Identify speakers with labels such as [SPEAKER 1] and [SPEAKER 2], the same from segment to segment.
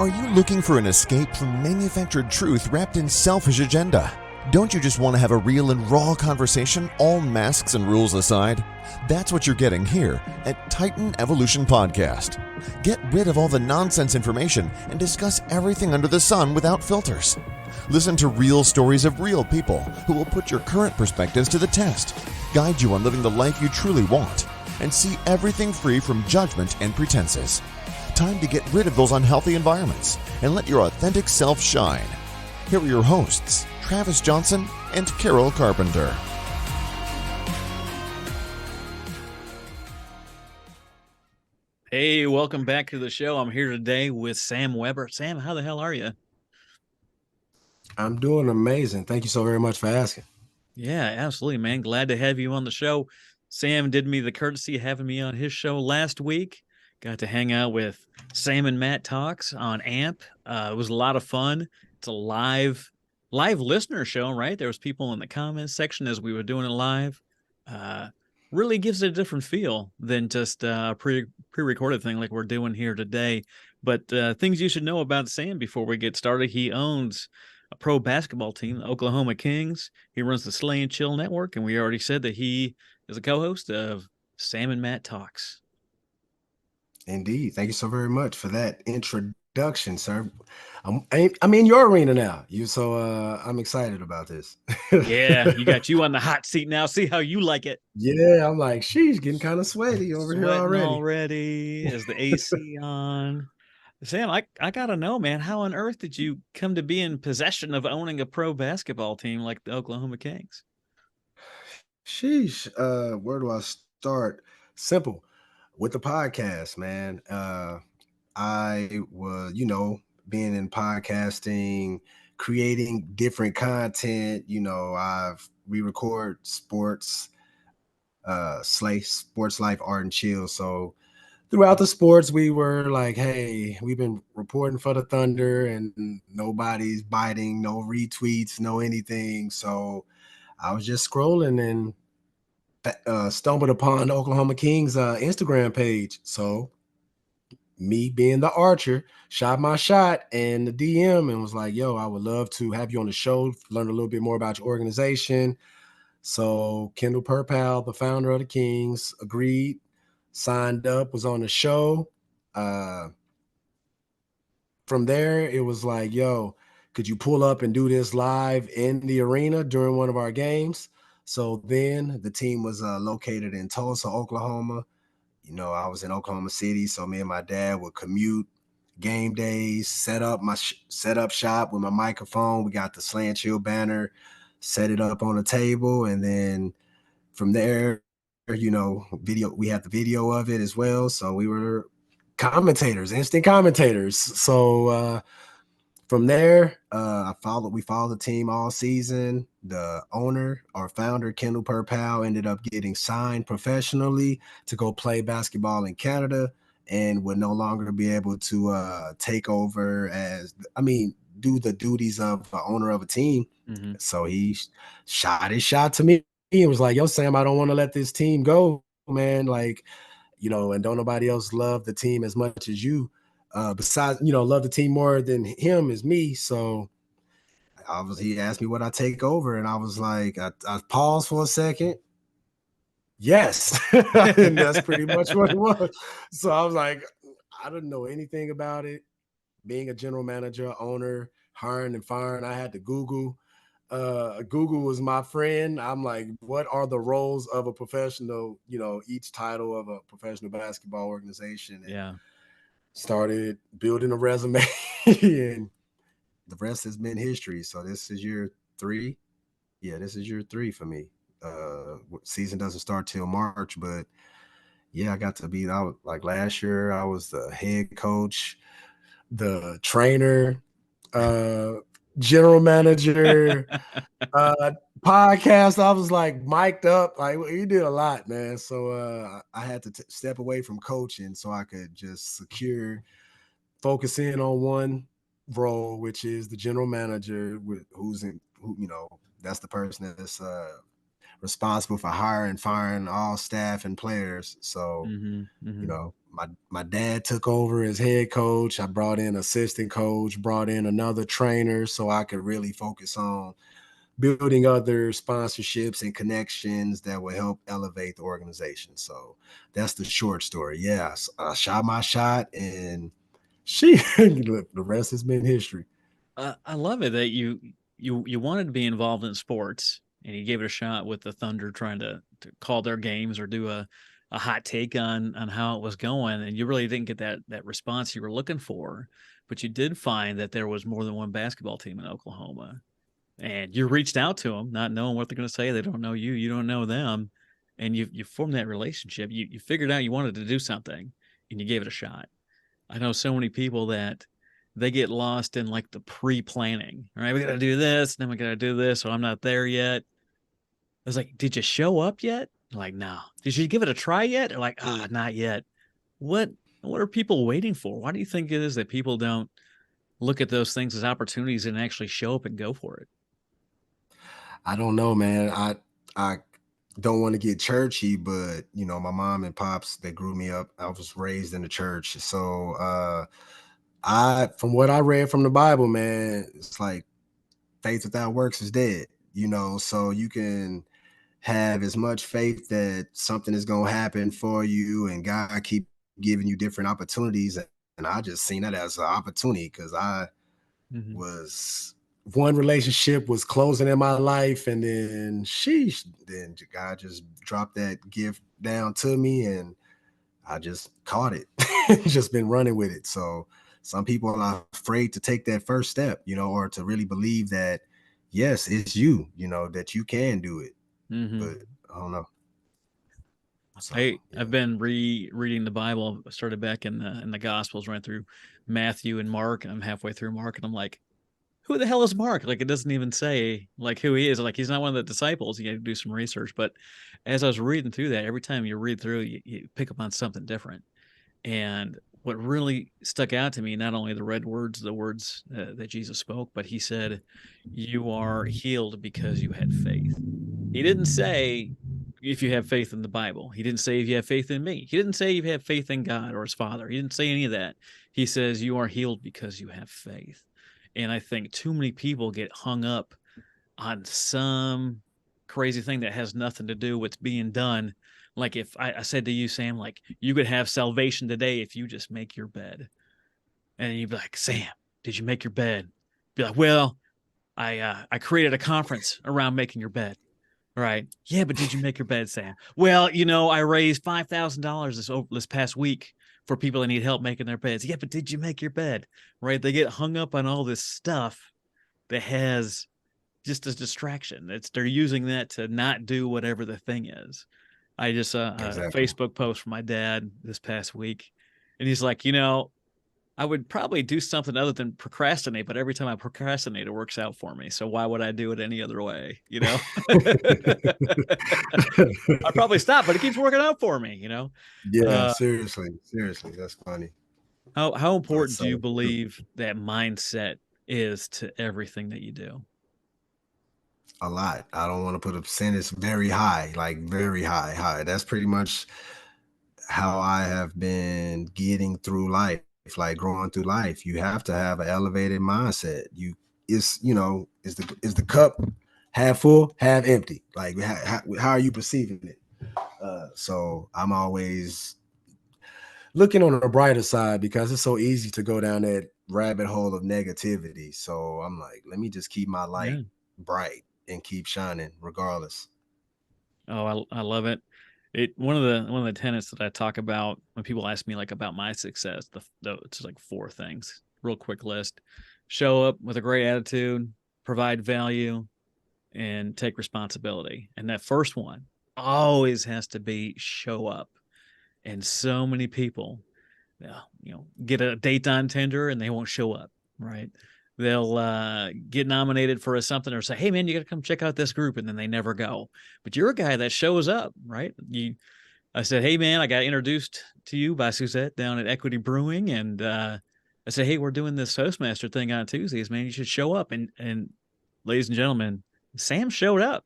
[SPEAKER 1] Are you looking for an escape from manufactured truth wrapped in selfish agenda? Don't you just want to have a real and raw conversation, all masks and rules aside? That's what you're getting here at Titan Evolution Podcast. Get rid of all the nonsense information and discuss everything under the sun without filters. Listen to real stories of real people who will put your current perspectives to the test, guide you on living the life you truly want, and see everything free from judgment and pretenses. Time to get rid of those unhealthy environments and let your authentic self shine. Here are your hosts, Travis Johnson and Carol Carpenter.
[SPEAKER 2] Hey, welcome back to the show. I'm here today with Sam Weber. Sam, how the hell are you?
[SPEAKER 3] I'm doing amazing. Thank you so very much for asking.
[SPEAKER 2] Yeah, absolutely, man. Glad to have you on the show. Sam did me the courtesy of having me on his show last week. Got to hang out with Sam and Matt Talks on AMP. It was a lot of fun. It's a live listener show, right? There was people in the comments section as we were doing it live. Really gives it a different feel than just a pre-recorded thing like we're doing here today. But things you should know about Sam before we get started. He owns a pro basketball team, the Oklahoma Kings. He runs the Slay and Chill Network, and we already said that he is a co-host of Sam and Matt Talks.
[SPEAKER 3] Indeed. Thank you so very much for that introduction, sir. I'm in your arena now. I'm excited about this.
[SPEAKER 2] Yeah, you got you on the hot seat now. See how you like it.
[SPEAKER 3] Yeah, I'm like, she's getting kind of sweaty over here
[SPEAKER 2] already. Is the AC on? Sam, I gotta know, man, how on earth did you come to be in possession of owning a pro basketball team like the Oklahoma Kings?
[SPEAKER 3] Sheesh. Where do I start? Simple. With the podcast, man. I was, being in podcasting, creating different content. We record sports, Slay, Sports Life, Art and Chill. So throughout the sports, we were like, hey, we've been reporting for the Thunder and nobody's biting, no retweets, no anything. So I was just scrolling and stumbled upon the Oklahoma Kings Instagram page. So me being the archer, shot my shot and the DM and was like, yo, I would love to have you on the show, learn a little bit more about your organization. So Kendall Perpal, the founder of the Kings, agreed, signed up, was on the show. From there, it was like, yo, could you pull up and do this live in the arena during one of our games? So then the team was located in Tulsa, Oklahoma. I was in Oklahoma City, so me and my dad would commute game days, set up shop with my microphone. We got the Slant Chill banner, set it up on a table, and then from there, video. We had the video of it as well. So we were commentators, instant commentators. So from there, we followed the team all season. The owner or founder, Kendall Perpal, ended up getting signed professionally to go play basketball in Canada and would no longer be able to take over do the duties of the owner of a team. Mm-hmm. So he shot his shot to me. He was like, yo, Sam, I don't want to let this team go, man. Like, and don't nobody else love the team as much as you. Besides, love the team more than him is me. So he asked me what I take over, and I was like, I paused for a second. Yes. And that's pretty much what it was. So I was like, I didn't know anything about it. Being a general manager, owner, hiring and firing, I had to Google. Google was my friend. I'm like, what are the roles of a professional, each title of a professional basketball organization? And started building a resume and the rest has been history. So this is year 3. Yeah, this is year 3 for me. Season doesn't start till March, but yeah, I got to be out like last year. I was the head coach, the trainer, general manager, podcast. I was like mic'd up. Like you did a lot, man. So I had to step away from coaching so I could just focus in on one role, which is the general manager, that's the person that's responsible for hiring, firing all staff and players. So,
[SPEAKER 2] Mm-hmm.
[SPEAKER 3] you
[SPEAKER 2] Mm-hmm.
[SPEAKER 3] know, my dad took over as head coach. I brought in assistant coach, brought in another trainer so I could really focus on building other sponsorships and connections that will help elevate the organization. So that's the short story. Yeah, I shot my shot, and the rest has been history.
[SPEAKER 2] I love it that you wanted to be involved in sports and you gave it a shot with the Thunder trying to call their games or do a hot take on how it was going, and you really didn't get that response you were looking for, but you did find that there was more than one basketball team in Oklahoma, and you reached out to them not knowing what they're going to say. They don't know you, you don't know them, and you formed that relationship. You figured out you wanted to do something and you gave it a shot. I know so many people that they get lost in like the pre-planning. All right, we got to do this, then we got to do this, so I'm not there yet. I was like, did you show up yet? They're like, no. Did you give it a try yet? They're like, not yet. What what are people waiting for? Why do you think it is that people don't look at those things as opportunities and actually show up and go for it?
[SPEAKER 3] I don't know, man. I don't want to get churchy, but my mom and pops, they grew me up. I was raised in the church. So I from what I read from the Bible, man, it's like faith without works is dead. So you can have as much faith that something is going to happen for you, and God keep giving you different opportunities. And I just seen that as an opportunity because I
[SPEAKER 2] Mm-hmm.
[SPEAKER 3] was one relationship was closing in my life, and then then God just dropped that gift down to me, and I just caught it. Just been running with it. So some people are afraid to take that first step, or to really believe that yes, it's you, that you can do it.
[SPEAKER 2] Mm-hmm.
[SPEAKER 3] But I don't know. So
[SPEAKER 2] I've
[SPEAKER 3] yeah.
[SPEAKER 2] been reading the Bible. I started back in the Gospels, ran through Matthew and Mark, and I'm halfway through Mark, and I'm like, who the hell is Mark? Like, it doesn't even say like who he is. Like, he's not one of the disciples. You got to do some research. But as I was reading through that, every time you read through, you pick up on something different. And what really stuck out to me, not only the red words, the words that Jesus spoke, but he said, "You are healed because you had faith." He didn't say if you have faith in the Bible. He didn't say if you have faith in me. He didn't say if you have faith in God or his Father. He didn't say any of that. He says you are healed because you have faith. And I think too many people get hung up on some crazy thing that has nothing to do with what's being done. Like if I said to you, Sam, like you could have salvation today if you just make your bed. And you'd be like, Sam, did you make your bed? Be like, well, I created a conference around making your bed. Right. Yeah, but did you make your bed, Sam? Well, I raised $5,000 this past week for people that need help making their beds. Yeah, but did you make your bed? Right? They get hung up on all this stuff that has just a distraction. They're using that to not do whatever the thing is. I just saw a
[SPEAKER 3] Exactly.
[SPEAKER 2] Facebook post from my dad this past week, and he's like, I would probably do something other than procrastinate, but every time I procrastinate, it works out for me. So why would I do it any other way? I probably stop, but it keeps working out for me.
[SPEAKER 3] Yeah,
[SPEAKER 2] Uh,
[SPEAKER 3] seriously, that's funny.
[SPEAKER 2] how
[SPEAKER 3] But
[SPEAKER 2] important do you
[SPEAKER 3] so
[SPEAKER 2] believe that mindset is to everything that you do?
[SPEAKER 3] a lot. I don't want to put a percentage very high, like very high. That's pretty much how I have been getting through life, like growing through life. You have to have an elevated mindset. Is the cup half full, half empty? Like how are you perceiving it? So I'm always looking on the brighter side because it's so easy to go down that rabbit hole of negativity. So I'm like, let me just keep my light
[SPEAKER 2] Yeah.
[SPEAKER 3] bright and keep shining regardless.
[SPEAKER 2] Oh, I love it. One of the tenets that I talk about when people ask me like about my success, it's like four things. Real quick list. Show up with a great attitude, provide value, and take responsibility. And that first one always has to be show up. And so many people, get a date on Tinder and they won't show up, right? They'll get nominated for something or say, "Hey, man, you got to come check out this group," and then they never go. But you're a guy that shows up, right? I said, "Hey, man, I got introduced to you by Suzette down at Equity Brewing, and I said, hey, we're doing this Toastmaster thing on Tuesdays, man. You should show up." And ladies and gentlemen, Sam showed up.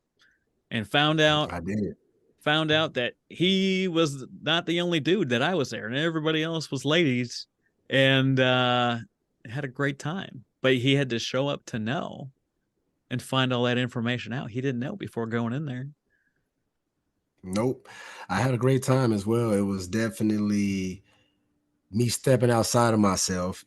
[SPEAKER 2] and found out
[SPEAKER 3] I did.
[SPEAKER 2] that he was not the only dude, that I was there and everybody else was ladies, and had a great time. But he had to show up to know and find all that information out. He didn't know before going in there.
[SPEAKER 3] Nope. I had a great time as well. It was definitely me stepping outside of myself,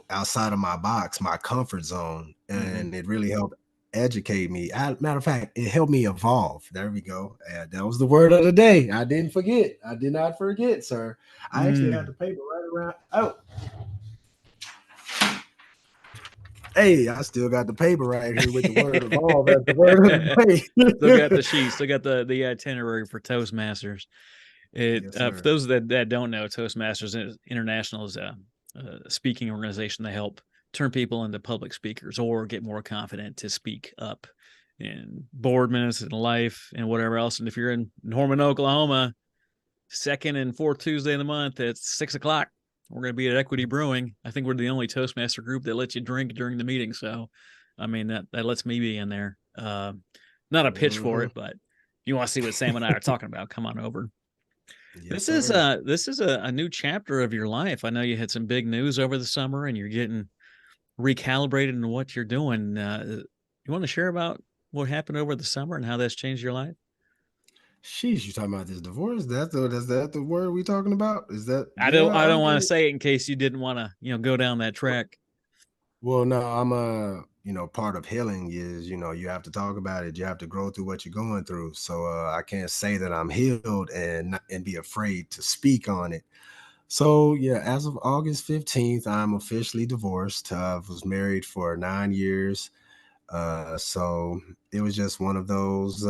[SPEAKER 3] outside of my box, my comfort zone,
[SPEAKER 2] Mm-hmm.
[SPEAKER 3] and it really helped educate me. Matter of fact, it helped me evolve. There we go. That was the word of the day. I didn't forget. I did not forget, sir. I actually had the paper right around. Oh, hey, I still got the paper right here with the word evolve as the word of the
[SPEAKER 2] Still got
[SPEAKER 3] day.
[SPEAKER 2] the sheet, still got the itinerary for Toastmasters.
[SPEAKER 3] Yes,
[SPEAKER 2] For
[SPEAKER 3] sir.
[SPEAKER 2] those that don't know, Toastmasters International is a speaking organization. They help turn people into public speakers or get more confident to speak up in board minutes, in life, and whatever else. And if you're in Norman, Oklahoma, second and fourth Tuesday of the month at 6 o'clock, we're going to be at Equity Brewing. I think we're the only Toastmaster group that lets you drink during the meeting. So, I mean, that lets me be in there. Not a pitch for
[SPEAKER 3] Mhm.
[SPEAKER 2] it, but if you want to see what Sam and I are talking about, come on over.
[SPEAKER 3] Yes,
[SPEAKER 2] This is
[SPEAKER 3] sir.
[SPEAKER 2] a new chapter of your life. I know you had some big news over the summer, and you're getting recalibrated in what you're doing. You want to share about what happened over the summer and how that's changed your life?
[SPEAKER 3] Sheesh, you talking about this divorce? Is that the word we talking about? Is that
[SPEAKER 2] I
[SPEAKER 3] yeah,
[SPEAKER 2] don't want
[SPEAKER 3] okay.
[SPEAKER 2] to say it in case you didn't want to go down that track.
[SPEAKER 3] Well, no, I'm part of healing is, you have to talk about it. You have to grow through what you're going through. So I can't say that I'm healed and be afraid to speak on it. So yeah, as of August 15th, I'm officially divorced. I was married for 9 years. So it was just one of those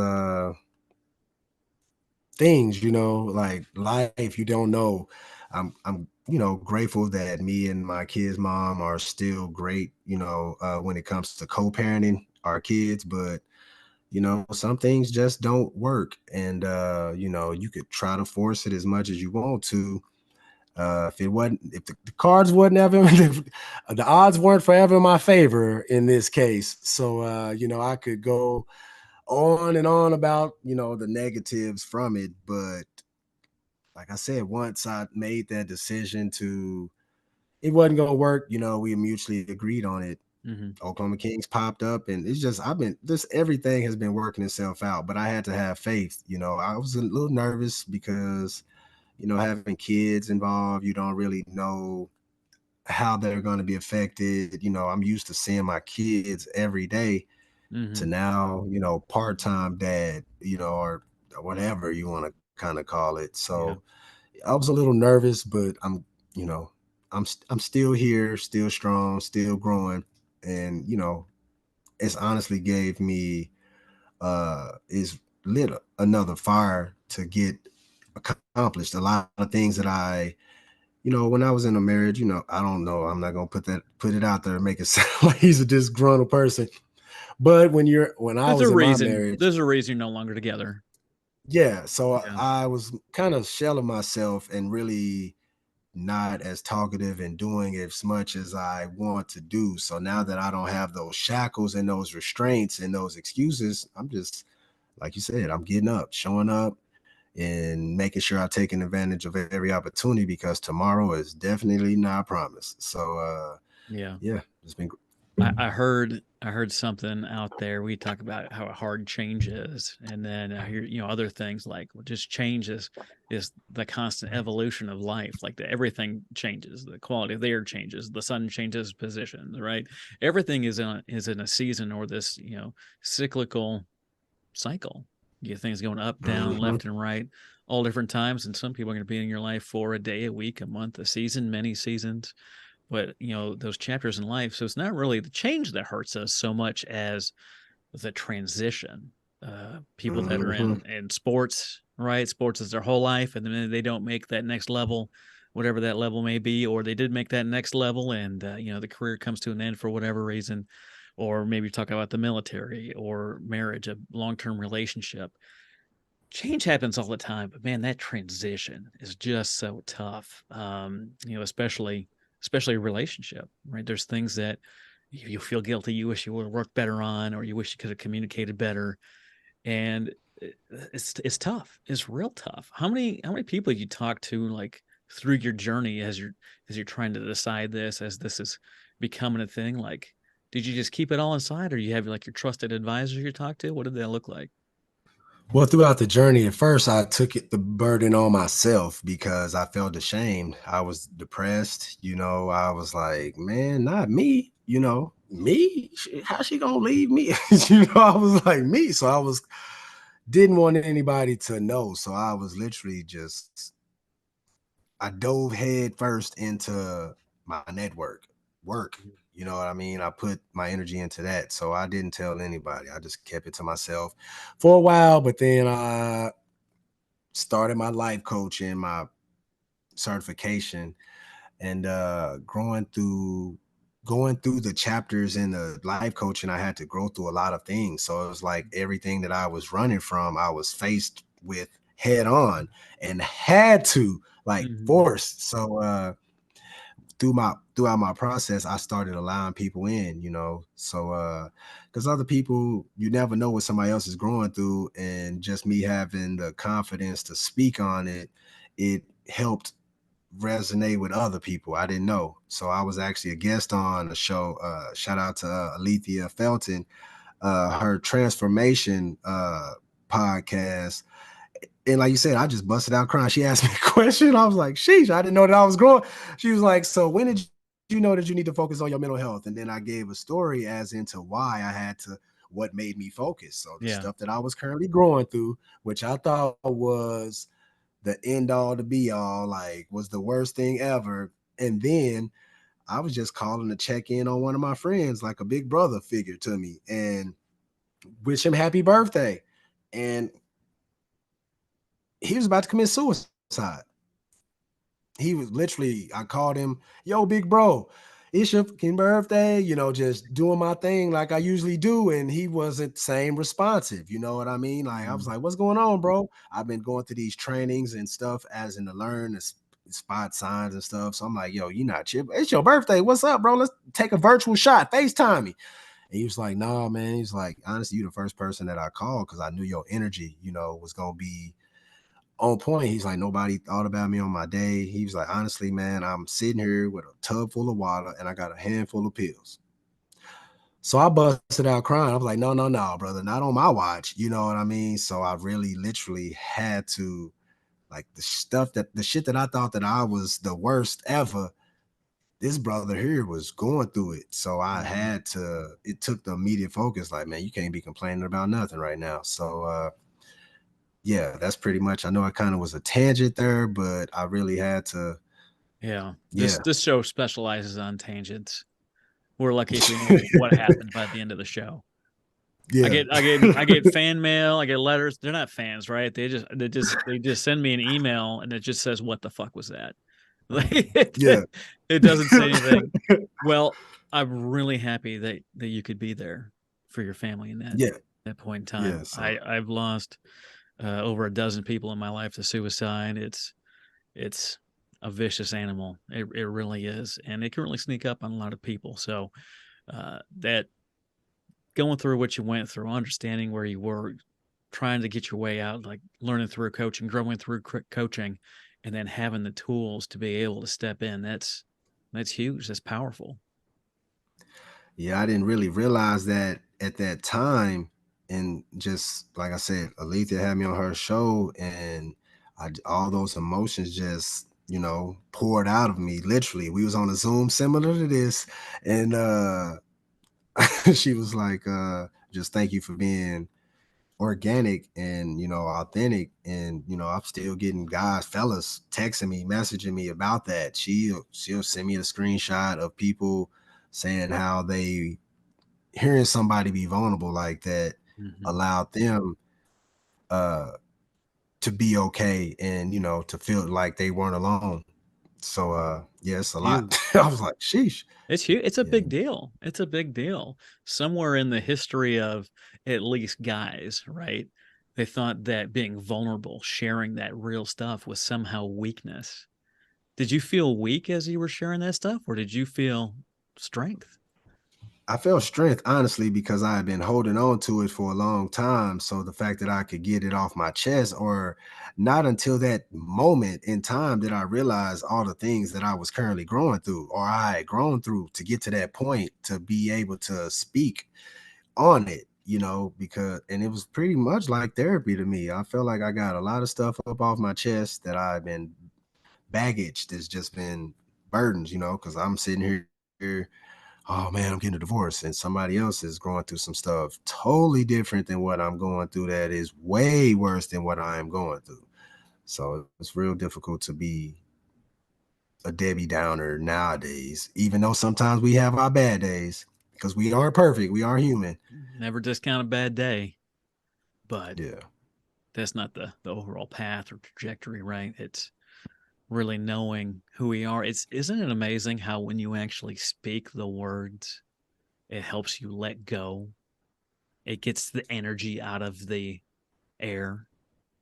[SPEAKER 3] things, like life, you don't know. I'm grateful that me and my kids' mom are still great, when it comes to co-parenting our kids, but some things just don't work. And you could try to force it as much as you want to. If the cards wasn't ever if the odds weren't forever in my favor in this case. So I could go on and on about the negatives from it, but like I said, once I made that decision to it wasn't gonna work, we mutually agreed on it.
[SPEAKER 2] Hmm.
[SPEAKER 3] Oklahoma Kings popped up, and it's just I've been this everything has been working itself out, but I had to have faith. I was a little nervous because having kids involved, you don't really know how they're going to be affected. I'm used to seeing my kids every day to
[SPEAKER 2] Hmm.
[SPEAKER 3] now, part-time dad, or whatever you want to kind of call it.
[SPEAKER 2] Yeah.
[SPEAKER 3] So I was a little nervous, but you know, I'm still here, still strong, still growing, and it's honestly gave me is lit another fire to get accomplished. A lot of things that when I was in a marriage, I don't know, I'm not gonna put it out there and make it sound like he's a disgruntled person. But when I
[SPEAKER 2] There's a
[SPEAKER 3] was in my
[SPEAKER 2] reason.
[SPEAKER 3] marriage,
[SPEAKER 2] There's a reason you're no longer together.
[SPEAKER 3] yeah, so
[SPEAKER 2] Yeah.
[SPEAKER 3] I was kind of shelling myself and really not as talkative and doing as much as I want to do. So now that I don't have those shackles and those restraints and those excuses, I'm just like you said, I'm getting up, showing up, and making sure I'm taking advantage of every opportunity because tomorrow is definitely not promised. So
[SPEAKER 2] Yeah.
[SPEAKER 3] yeah, it's been
[SPEAKER 2] I heard something out there. We talk about how hard change is, and then I hear other things like just change is the constant evolution of life. Like everything changes, the quality of the air changes, the sun changes position, right? Everything is in a season or this cyclical cycle. You get things going up, down,
[SPEAKER 3] Mhm.
[SPEAKER 2] left, and right, all different times. And some people are going to be in your life for a day, a week, a month, a season, many seasons. But those chapters in life. So it's not really the change that hurts us so much as the transition. People that are
[SPEAKER 3] Mhm.
[SPEAKER 2] in sports, right? Sports is their whole life, and then they don't make that next level, whatever that level may be, or they did make that next level, and the career comes to an end for whatever reason, or maybe talk about the military or marriage, a long-term relationship. Change happens all the time, but man, that transition is just so tough. Especially a relationship, right? There's things that you feel guilty, you wish you would have worked better on, or you wish you could have communicated better. And it's tough. It's real tough. How many people you talk to like through your journey as you're trying to decide this, as this is becoming a thing? Like, did you just keep it all inside, or you have like your trusted advisor you talk to? What did that look like?
[SPEAKER 3] Well, throughout the journey, at first I took the burden on myself because I felt ashamed. I was depressed. I was like, man, not me. Me? How's she gonna leave me? I was like, me. So I was didn't want anybody to know. So I was literally just I dove head first into my network work.
[SPEAKER 2] Mhm.
[SPEAKER 3] You know what I mean? I put my energy into that. So I didn't tell anybody. I just kept it to myself for a while. But then I started my life coaching, my certification, and going through the chapters in the life coaching, I had to go through a lot of things. So it was like everything that I was running from, I was faced with head on and had to like
[SPEAKER 2] Mhm.
[SPEAKER 3] force. So throughout my process, I started allowing people in, so because other people, you never know what somebody else is growing through, and just me having the confidence to speak on it, it helped resonate with other people I didn't know. So I was actually a guest on a show. Shout out to Alethea Felton, her transformation podcast. And like you said, I just busted out crying. She asked me a question. I was like, sheesh, I didn't know that I was growing. She was like, so when did you know that you need to focus on your mental health? And then I gave a story as into why I had to, what made me focus. So the
[SPEAKER 2] Yeah.
[SPEAKER 3] stuff that I was currently growing through, which I thought was the end all to be all, like was the worst thing ever. And then I was just calling to check in on one of my friends, like a big brother figure to me, and wish him happy birthday. And he was about to commit suicide. He was literally, I called him, yo, big bro, it's your fucking birthday, just doing my thing like I usually do. And he wasn't same responsive. You know what I mean? Like, I was
[SPEAKER 2] Mhm.
[SPEAKER 3] like, what's going on, bro? I've been going through these trainings and stuff as in to learn the spot signs and stuff. So I'm like, yo, you not chill. It's your birthday. What's up, bro? Let's take a virtual shot. FaceTime me. And he was like, nah, man. He's like, honestly, you the first person that I called because I knew your energy, was going to be on point. He's like, nobody thought about me on my day. He was like, honestly, man, I'm sitting here with a tub full of water and I got a handful of pills. So I busted out crying. I was like, no, no, no, brother, not on my watch. You know what I mean? So I really literally had to, like, the shit that I thought that I was the worst ever, this brother here was going through it. So I
[SPEAKER 2] Mhm.
[SPEAKER 3] had to, it took the immediate focus, like, man, you can't be complaining about nothing right now. So yeah, that's pretty much. I know I kind of was a tangent there, but I really had to.
[SPEAKER 2] Yeah. This
[SPEAKER 3] Yeah,
[SPEAKER 2] this show specializes on tangents. We're lucky if we know what happened by the end of the show. I
[SPEAKER 3] yeah,
[SPEAKER 2] get I get I get fan mail, I get letters. They're not fans, right? They just send me an email and it just says, "What the fuck was that?" Like
[SPEAKER 3] yeah,
[SPEAKER 2] it doesn't say anything. Well, I'm really happy that you could be there for your family in that
[SPEAKER 3] yeah,
[SPEAKER 2] that point in time.
[SPEAKER 3] yeah. So
[SPEAKER 2] I've lost over a dozen people in my life to suicide. It's a vicious animal. It really is, and it can really sneak up on a lot of people. So that going through what you went through, understanding where you were, trying to get your way out, like learning through coaching, growing through coaching, and then having the tools to be able to step in. That's huge. That's powerful.
[SPEAKER 3] yeah, I didn't really realize that at that time, and just like I said, Alethea had me on her show, and all those emotions just poured out of me. Literally, we was on a Zoom similar to this, and she was like, "Just thank you for being organic and authentic." And I'm still getting guys, fellas texting me, messaging me about that. She'll send me a screenshot of people saying how they hearing somebody be vulnerable like that
[SPEAKER 2] Mhm.
[SPEAKER 3] allowed them uh to be okay, and to feel like they weren't alone. So yeah, it's a lot.
[SPEAKER 2] Huge.
[SPEAKER 3] I was like, sheesh.
[SPEAKER 2] It's huge. It's a
[SPEAKER 3] Yeah,
[SPEAKER 2] big deal. It's a big deal. Somewhere in the history of at least guys, right? They thought that being vulnerable, sharing that real stuff was somehow weakness. Did you feel weak as you were sharing that stuff, or did you feel strength?
[SPEAKER 3] I felt strength, honestly, because I had been holding on to it for a long time. So the fact that I could get it off my chest, or not until that moment in time did I realize all the things that I was currently growing through, or I had grown through to get to that point to be able to speak on it, because, and it was pretty much like therapy to me. I felt like I got a lot of stuff up off my chest that I've been baggage that's just been burdens, because I'm sitting here, oh man, I'm getting a divorce, and somebody else is going through some stuff totally different than what I'm going through, that is way worse than what I am going through. So it's real difficult to be a Debbie Downer nowadays, even though sometimes we have our bad days, because we aren't perfect. We are human.
[SPEAKER 2] Never discount a bad day, but
[SPEAKER 3] Yeah.
[SPEAKER 2] that's not the overall path or trajectory, right? It's really knowing who we are. Isn't it amazing how when you actually speak the words, it helps you let go. It gets the energy out of the air,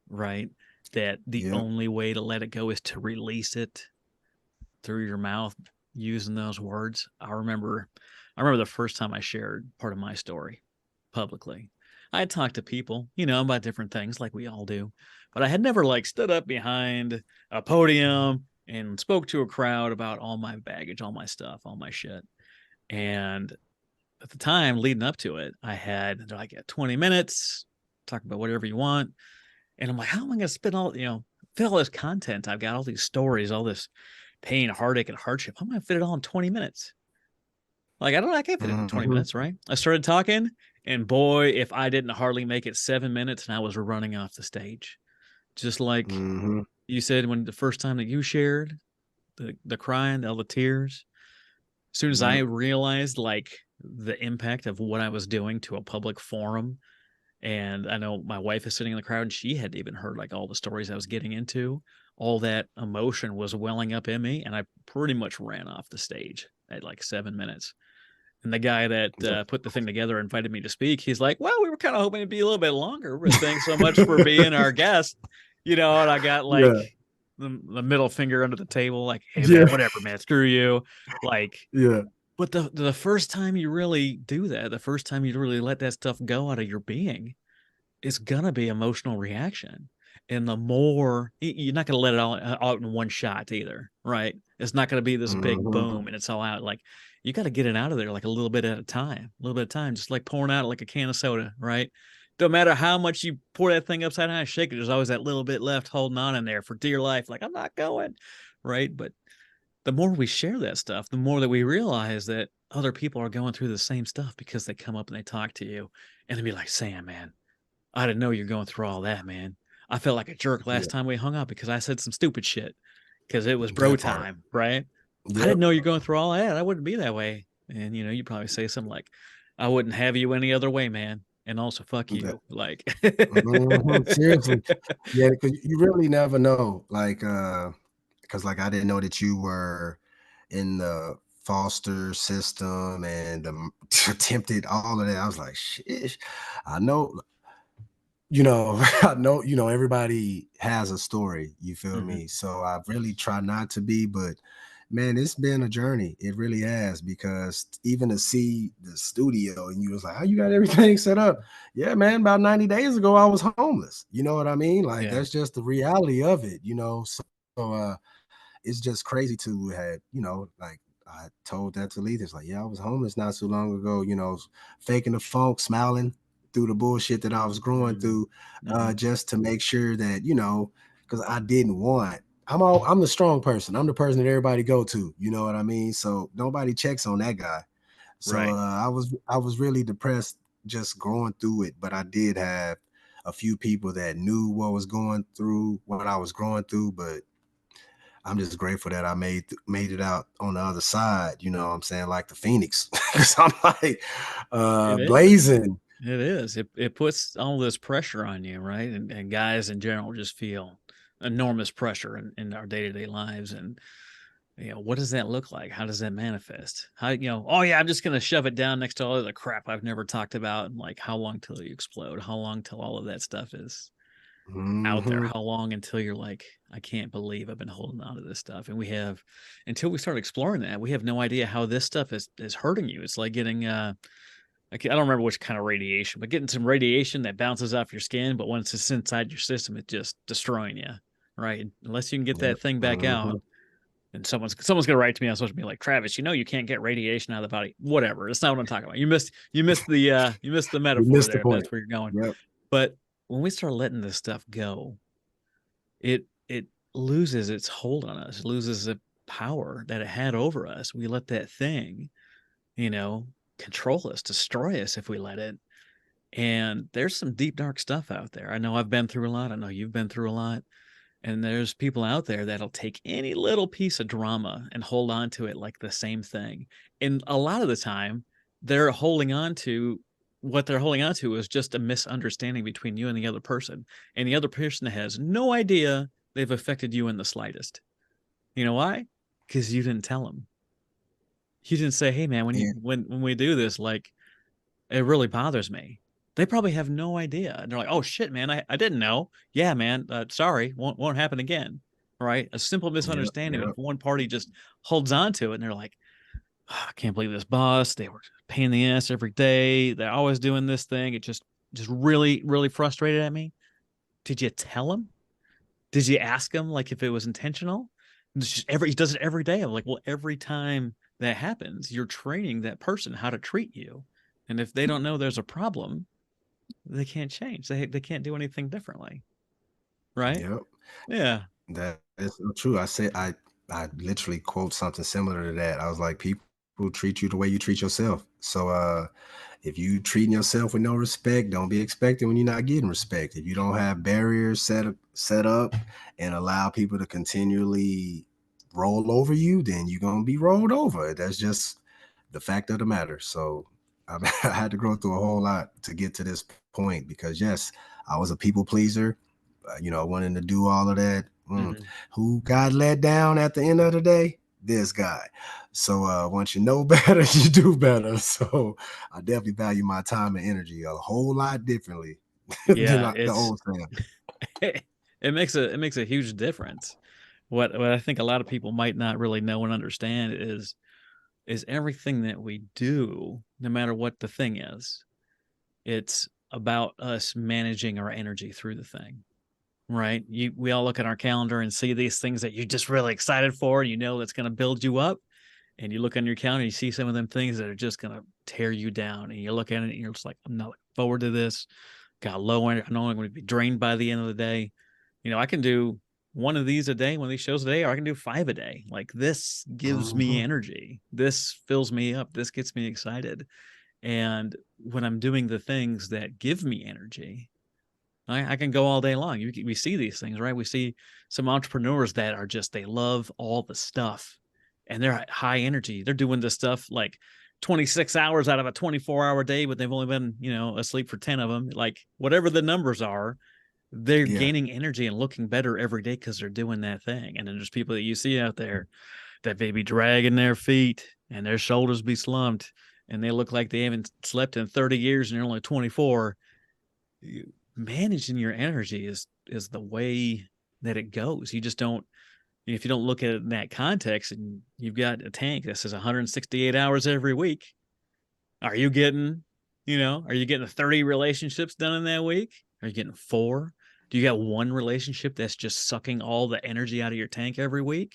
[SPEAKER 2] right? That the
[SPEAKER 3] Yep.
[SPEAKER 2] only way to let it go is to release it through your mouth using those words. I remember the first time I shared part of my story publicly. I had talked to people, about different things like we all do, but I had never like stood up behind a podium and spoke to a crowd about all my baggage, all my stuff, all my shit. And at the time leading up to it, they're like, yeah, 20 minutes, talk about whatever you want. And I'm like, how am I going to spit fit all this content? I've got all these stories, all this pain, heartache, and hardship. I'm going to fit it all in 20 minutes. Like, I can't fit it in 20
[SPEAKER 3] Mhm.
[SPEAKER 2] minutes, right? I started talking, and boy, if I didn't hardly make it 7 minutes and I was running off the stage. Just like
[SPEAKER 3] Mhm.
[SPEAKER 2] you said when the first time that you shared, the crying, all the tears. As soon as I
[SPEAKER 3] Yep.
[SPEAKER 2] realized like the impact of what I was doing to a public forum, and I know my wife is sitting in the crowd and she hadn't even heard like all the stories I was getting into. All that emotion was welling up in me, and I pretty much ran off the stage at like 7 minutes. And the guy that
[SPEAKER 3] Yep.
[SPEAKER 2] put the thing together invited me to speak. He's like, "Well, we were kind of hoping it'd be a little bit longer, but thanks so much for being our guest." And I got like
[SPEAKER 3] Yeah.
[SPEAKER 2] the middle finger under the table, like, "Hey
[SPEAKER 3] Yeah.
[SPEAKER 2] man, whatever, man, screw you." Like,
[SPEAKER 3] Yeah.
[SPEAKER 2] but the first time you really do that, the first time you really let that stuff go out of your being, it's gonna be emotional reaction. And the more you're not gonna let it all out in one shot either, right? It's not gonna be this big
[SPEAKER 3] Mhm.
[SPEAKER 2] boom and it's all out. Like you got to get it out of there like a little bit at a time, a little bit of time, just like pouring out like a can of soda, right? Don't matter how much you pour that thing upside down and shake it, there's always that little bit left holding on in there for dear life. Like I'm not going, right? But the more we share that stuff, the more that we realize that other people are going through the same stuff because they come up and they talk to you and they be like, Sam, man, I didn't know you're going through all that, man. I felt like a jerk
[SPEAKER 3] Yeah.
[SPEAKER 2] last time we hung out because I said some stupid shit because it was bro
[SPEAKER 3] That part.
[SPEAKER 2] time, right? I
[SPEAKER 3] Yep.
[SPEAKER 2] didn't know you're going through all that. I wouldn't be that way. And you probably say something like, I wouldn't have you any other way, man. And also fuck
[SPEAKER 3] That
[SPEAKER 2] you. Like
[SPEAKER 3] Mhm. Seriously. Yeah, because you really never know. Like, because like I didn't know that you were in the foster system and attempted all of that. I was like, shit. I know, I know, everybody has a story. You feel
[SPEAKER 2] Mhm.
[SPEAKER 3] me? So I really try not to be, but man, it's been a journey. It really has, because even to see the studio and you was like, how you got everything set up? Yeah, man, about 90 days ago, I was homeless. You know what I mean? Like,
[SPEAKER 2] Yeah.
[SPEAKER 3] that's just the reality of it, So it's just crazy to have, like I told that to Lee. It's like, yeah, I was homeless not so long ago, faking the funk, smiling through the bullshit that I was growing
[SPEAKER 2] Mhm.
[SPEAKER 3] through,
[SPEAKER 2] Mhm.
[SPEAKER 3] just to make sure that, because I didn't want. I'm the strong person. I'm the person that everybody go to. You know what I mean? So nobody checks on that guy. So
[SPEAKER 2] Right.
[SPEAKER 3] I was really depressed just going through it, but I did have a few people that knew what was going through, what I was going through, but I'm just grateful that I made it out on the other side, you know what I'm saying, like the Phoenix. 'Cause I'm like
[SPEAKER 2] It is.
[SPEAKER 3] blazing.
[SPEAKER 2] It is. It puts all this pressure on you, right? And guys in general just feel enormous pressure in our day-to-day lives. And what does that look like? How does that manifest? Oh yeah, I'm just gonna shove it down next to all of the crap I've never talked about. And like how long till you explode? How long till all of that stuff is out there.
[SPEAKER 3] Hmm.
[SPEAKER 2] How long until you're like, I can't believe I've been holding on to this stuff. And we have, until we start exploring that, we have no idea how this stuff is hurting you. It's like getting I don't remember which kind of radiation, but getting some radiation that bounces off your skin, but once it's inside your system, it's just destroying you, right? Unless you can get
[SPEAKER 3] Yep.
[SPEAKER 2] that thing back
[SPEAKER 3] Hmm.
[SPEAKER 2] out. And someone's gonna write to me on social media like, Travis, you can't get radiation out of the body. Whatever. That's not what I'm talking about. You missed the
[SPEAKER 3] You
[SPEAKER 2] metaphor
[SPEAKER 3] missed the
[SPEAKER 2] there, if
[SPEAKER 3] point.
[SPEAKER 2] that's where you're going.
[SPEAKER 3] Yep.
[SPEAKER 2] But when we start letting this stuff go, it loses its hold on us, loses the power that it had over us. We let that thing, you know, control us, destroy us if we let it. And there's some deep, dark stuff out there. I know I've been through a lot. I know you've been through a lot. And there's people out there that'll take any little piece of drama and hold on to it like the same thing. And a lot of the time, they're holding on to what they're holding on to is just a misunderstanding between you and the other person. And the other person has no idea they've affected you in the slightest. You know why? Because you didn't tell them. You didn't say, "Hey, man,
[SPEAKER 3] And
[SPEAKER 2] when we do this, like it really bothers me." They probably have no idea. And they're like, "Oh shit, man, I didn't know. Yeah, man, sorry, won't happen again." Right? A simple
[SPEAKER 3] yep.
[SPEAKER 2] misunderstanding. But
[SPEAKER 3] Yep.
[SPEAKER 2] if one party just holds on to it and they're like, "Oh, I can't believe this boss. They were a pain in the ass every day. They're always doing this thing. It just really, really frustrated at me." Did you tell them? Did you ask him like if it was intentional? It's just he does it every day. I'm like, well, every time that happens, you're training that person how to treat you. And if they don't know there's a problem, they can't change. They can't do anything differently. Right?
[SPEAKER 3] Yep.
[SPEAKER 2] Yeah.
[SPEAKER 3] That is so true. I literally quote something similar to that. I was like, people treat you the way you treat yourself. So if you treating yourself with no respect, don't be expecting when you're not getting respect. If you don't have barriers set up and allow people to continually roll over you, then you're gonna be rolled over. That's just the fact of the matter. So I had to go through a whole lot to get to this point because yes, I was a people pleaser, wanting to do all of that.
[SPEAKER 2] Hmm.
[SPEAKER 3] Who got let down at the end of the day? This guy. So once you know better, you do better. So I definitely value my time and energy a whole lot differently than
[SPEAKER 2] Yeah.
[SPEAKER 3] the
[SPEAKER 2] It's
[SPEAKER 3] old Sam.
[SPEAKER 2] it makes a huge difference. What I think a lot of people might not really know and understand is everything that we do, no matter what the thing is, it's about us managing our energy through the thing, right? We all look at our calendar and see these things that you're just really excited for, and you know that's going to build you up. And you look on your calendar, you see some of them things that are just going to tear you down. And you look at it and you're just like, I'm not looking forward to this. Got low energy. I know I'm going to be drained by the end of the day. I can do one of these a day, one of these shows a day, or I can do 5 a day. Like this gives me
[SPEAKER 3] Mhm.
[SPEAKER 2] energy. This fills me up. This gets me excited. And when I'm doing the things that give me energy, I can go all day long. We see these things, right? We see some entrepreneurs that are just, they love all the stuff and they're at high energy. They're doing this stuff like 26 hours out of a 24-hour day, but they've only been, asleep for 10 of them. Like whatever the numbers are, they're
[SPEAKER 3] Yeah.
[SPEAKER 2] gaining energy and looking better every day because they're doing that thing. And then there's people that you see out there that they be dragging their feet and their shoulders be slumped and they look like they haven't slept in 30 years and they're only 24. Managing your energy is the way that it goes. You just don't, if you don't look at it in that context and you've got a tank that says 168 hours every week, are you getting, are you getting 30 relationships done in that week? Are you getting 4? Do you got one relationship that's just sucking all the energy out of your tank every week?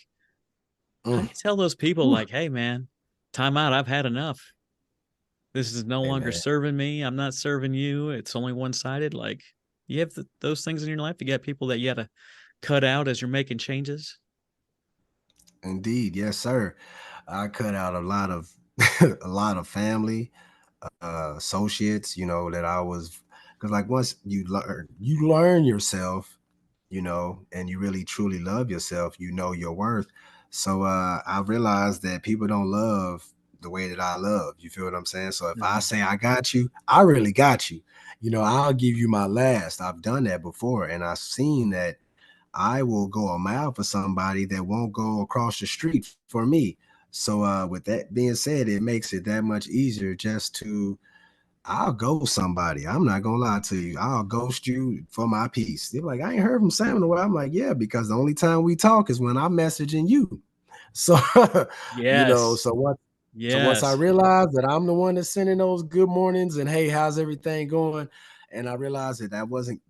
[SPEAKER 2] How do
[SPEAKER 3] Mm.
[SPEAKER 2] you tell those people
[SPEAKER 3] Whew.
[SPEAKER 2] like, hey man, time out, I've had enough. This is no
[SPEAKER 3] Hey
[SPEAKER 2] longer
[SPEAKER 3] man.
[SPEAKER 2] serving me. I'm not serving you. It's only one-sided. Like you have those things in your life. You got people that you got to cut out as you're making changes.
[SPEAKER 3] Indeed, yes, sir. I cut out a lot of a lot of family, associates, that I was because like once you learn yourself, and you really truly love yourself, you know your worth. So I realized that people don't love the way that I love. You feel what I'm saying? So if I
[SPEAKER 2] Mhm.
[SPEAKER 3] say I got you, I really got you. I'll give you my last. I've done that before, and I've seen that I will go a mile for somebody that won't go across the street for me. So with that being said, it makes it that much easier just to I'll ghost somebody. I'm not gonna lie to you. I'll ghost you for my peace. They're like, I ain't heard from Sam in a while. I'm like, yeah, because the only time we talk is when I'm messaging you. So,
[SPEAKER 2] Yes.
[SPEAKER 3] so once I
[SPEAKER 2] Yes.
[SPEAKER 3] realized that I'm the one that's sending those good mornings and hey, how's everything going? And I realized that wasn't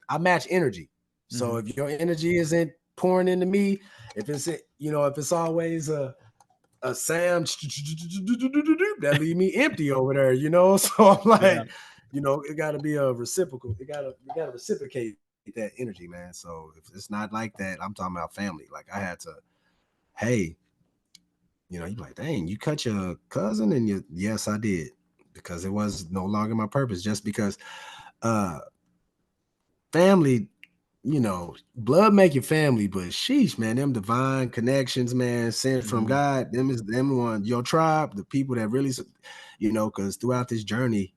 [SPEAKER 3] I match energy. So
[SPEAKER 2] Mhm.
[SPEAKER 3] if your energy isn't pouring into me, if it's if it's always a Sam that leave me empty over there. So I'm
[SPEAKER 2] Yeah.
[SPEAKER 3] like, it got to be a reciprocal. You gotta reciprocate that energy, man. So if it's not like that, I'm talking about family. Like I had to, hey, you're like, dang, you cut your cousin, and yes, I did, because it was no longer my purpose. Just because, uh, family, blood make your family, but sheesh, man, them divine connections, man, sent from
[SPEAKER 2] Mhm.
[SPEAKER 3] God, them is them one, your tribe, the people that really, because throughout this journey,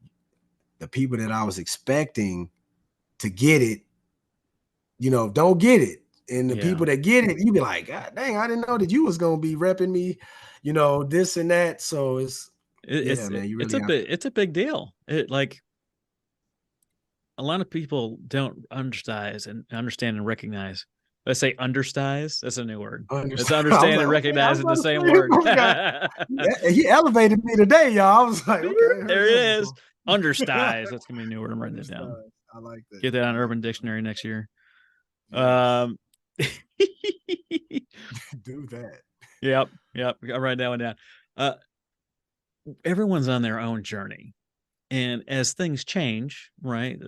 [SPEAKER 3] the people that I was expecting to get it, don't get it. And the
[SPEAKER 2] Yeah.
[SPEAKER 3] people that get it, you be like, God dang, I didn't know that you was gonna be repping me, this and that. So yeah, man, you
[SPEAKER 2] It's
[SPEAKER 3] really
[SPEAKER 2] a
[SPEAKER 3] have to
[SPEAKER 2] it's a big deal. It like a lot of people don't understand and recognize. Let's say understize. That's a new word. It's
[SPEAKER 3] understand. I was
[SPEAKER 2] understand
[SPEAKER 3] like,
[SPEAKER 2] and
[SPEAKER 3] okay, I was
[SPEAKER 2] recognize in
[SPEAKER 3] about
[SPEAKER 2] the
[SPEAKER 3] to
[SPEAKER 2] same
[SPEAKER 3] say this
[SPEAKER 2] word.
[SPEAKER 3] brother got he elevated me today, y'all. I was like, okay, I heard
[SPEAKER 2] There
[SPEAKER 3] that
[SPEAKER 2] it is.
[SPEAKER 3] before.
[SPEAKER 2] Understize. That's gonna be a new word. I'm writing it down.
[SPEAKER 3] Understand. I like that.
[SPEAKER 2] Get that
[SPEAKER 3] I
[SPEAKER 2] on
[SPEAKER 3] like
[SPEAKER 2] Urban
[SPEAKER 3] that.
[SPEAKER 2] Dictionary next year.
[SPEAKER 3] Yes.
[SPEAKER 2] Um,
[SPEAKER 3] Do that.
[SPEAKER 2] yep, yep. I write that one down. Uh, everyone's on their own journey. And as things change, right?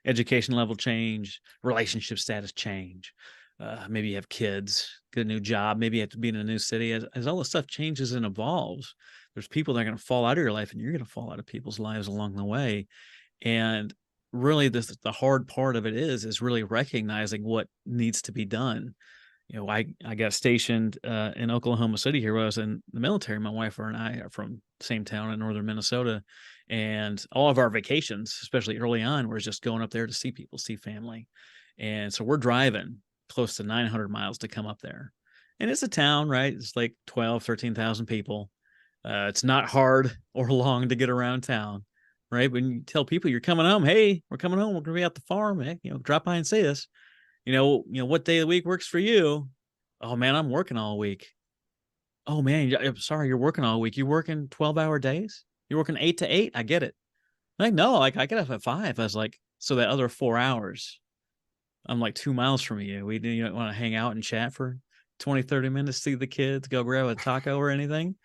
[SPEAKER 2] Education level change, relationship status change. Maybe you have kids, get a new job. Maybe you have to be in a new city. As all this stuff changes and evolves, there's people that are going to fall out of your life, and you're going to fall out of people's lives along the way. And really, the hard part of it is really recognizing what needs to be done. I got stationed in Oklahoma City here when I was in the military. My wife and I are from the same town in northern Minnesota, and all of our vacations, especially early on, was just going up there to see people, see family. And so we're driving close to 900 miles to come up there. And it's a town, right? It's like 12, 13,000 people. It's not hard or long to get around town, right? When you tell people you're coming home, hey, we're coming home, we're going to be at the farm, hey, drop by and see us. What day of the week works for you? Oh man, I'm working all week. Oh man, I'm sorry, you're working all week. You working 12-hour days? You're working 8 to 8? I get it. Like, no, like I get up at 5. I was like, so that other 4 hours, I'm like 2 miles from you. We didn't want to hang out and chat for 20, 30 minutes, see the kids, go grab a taco or anything.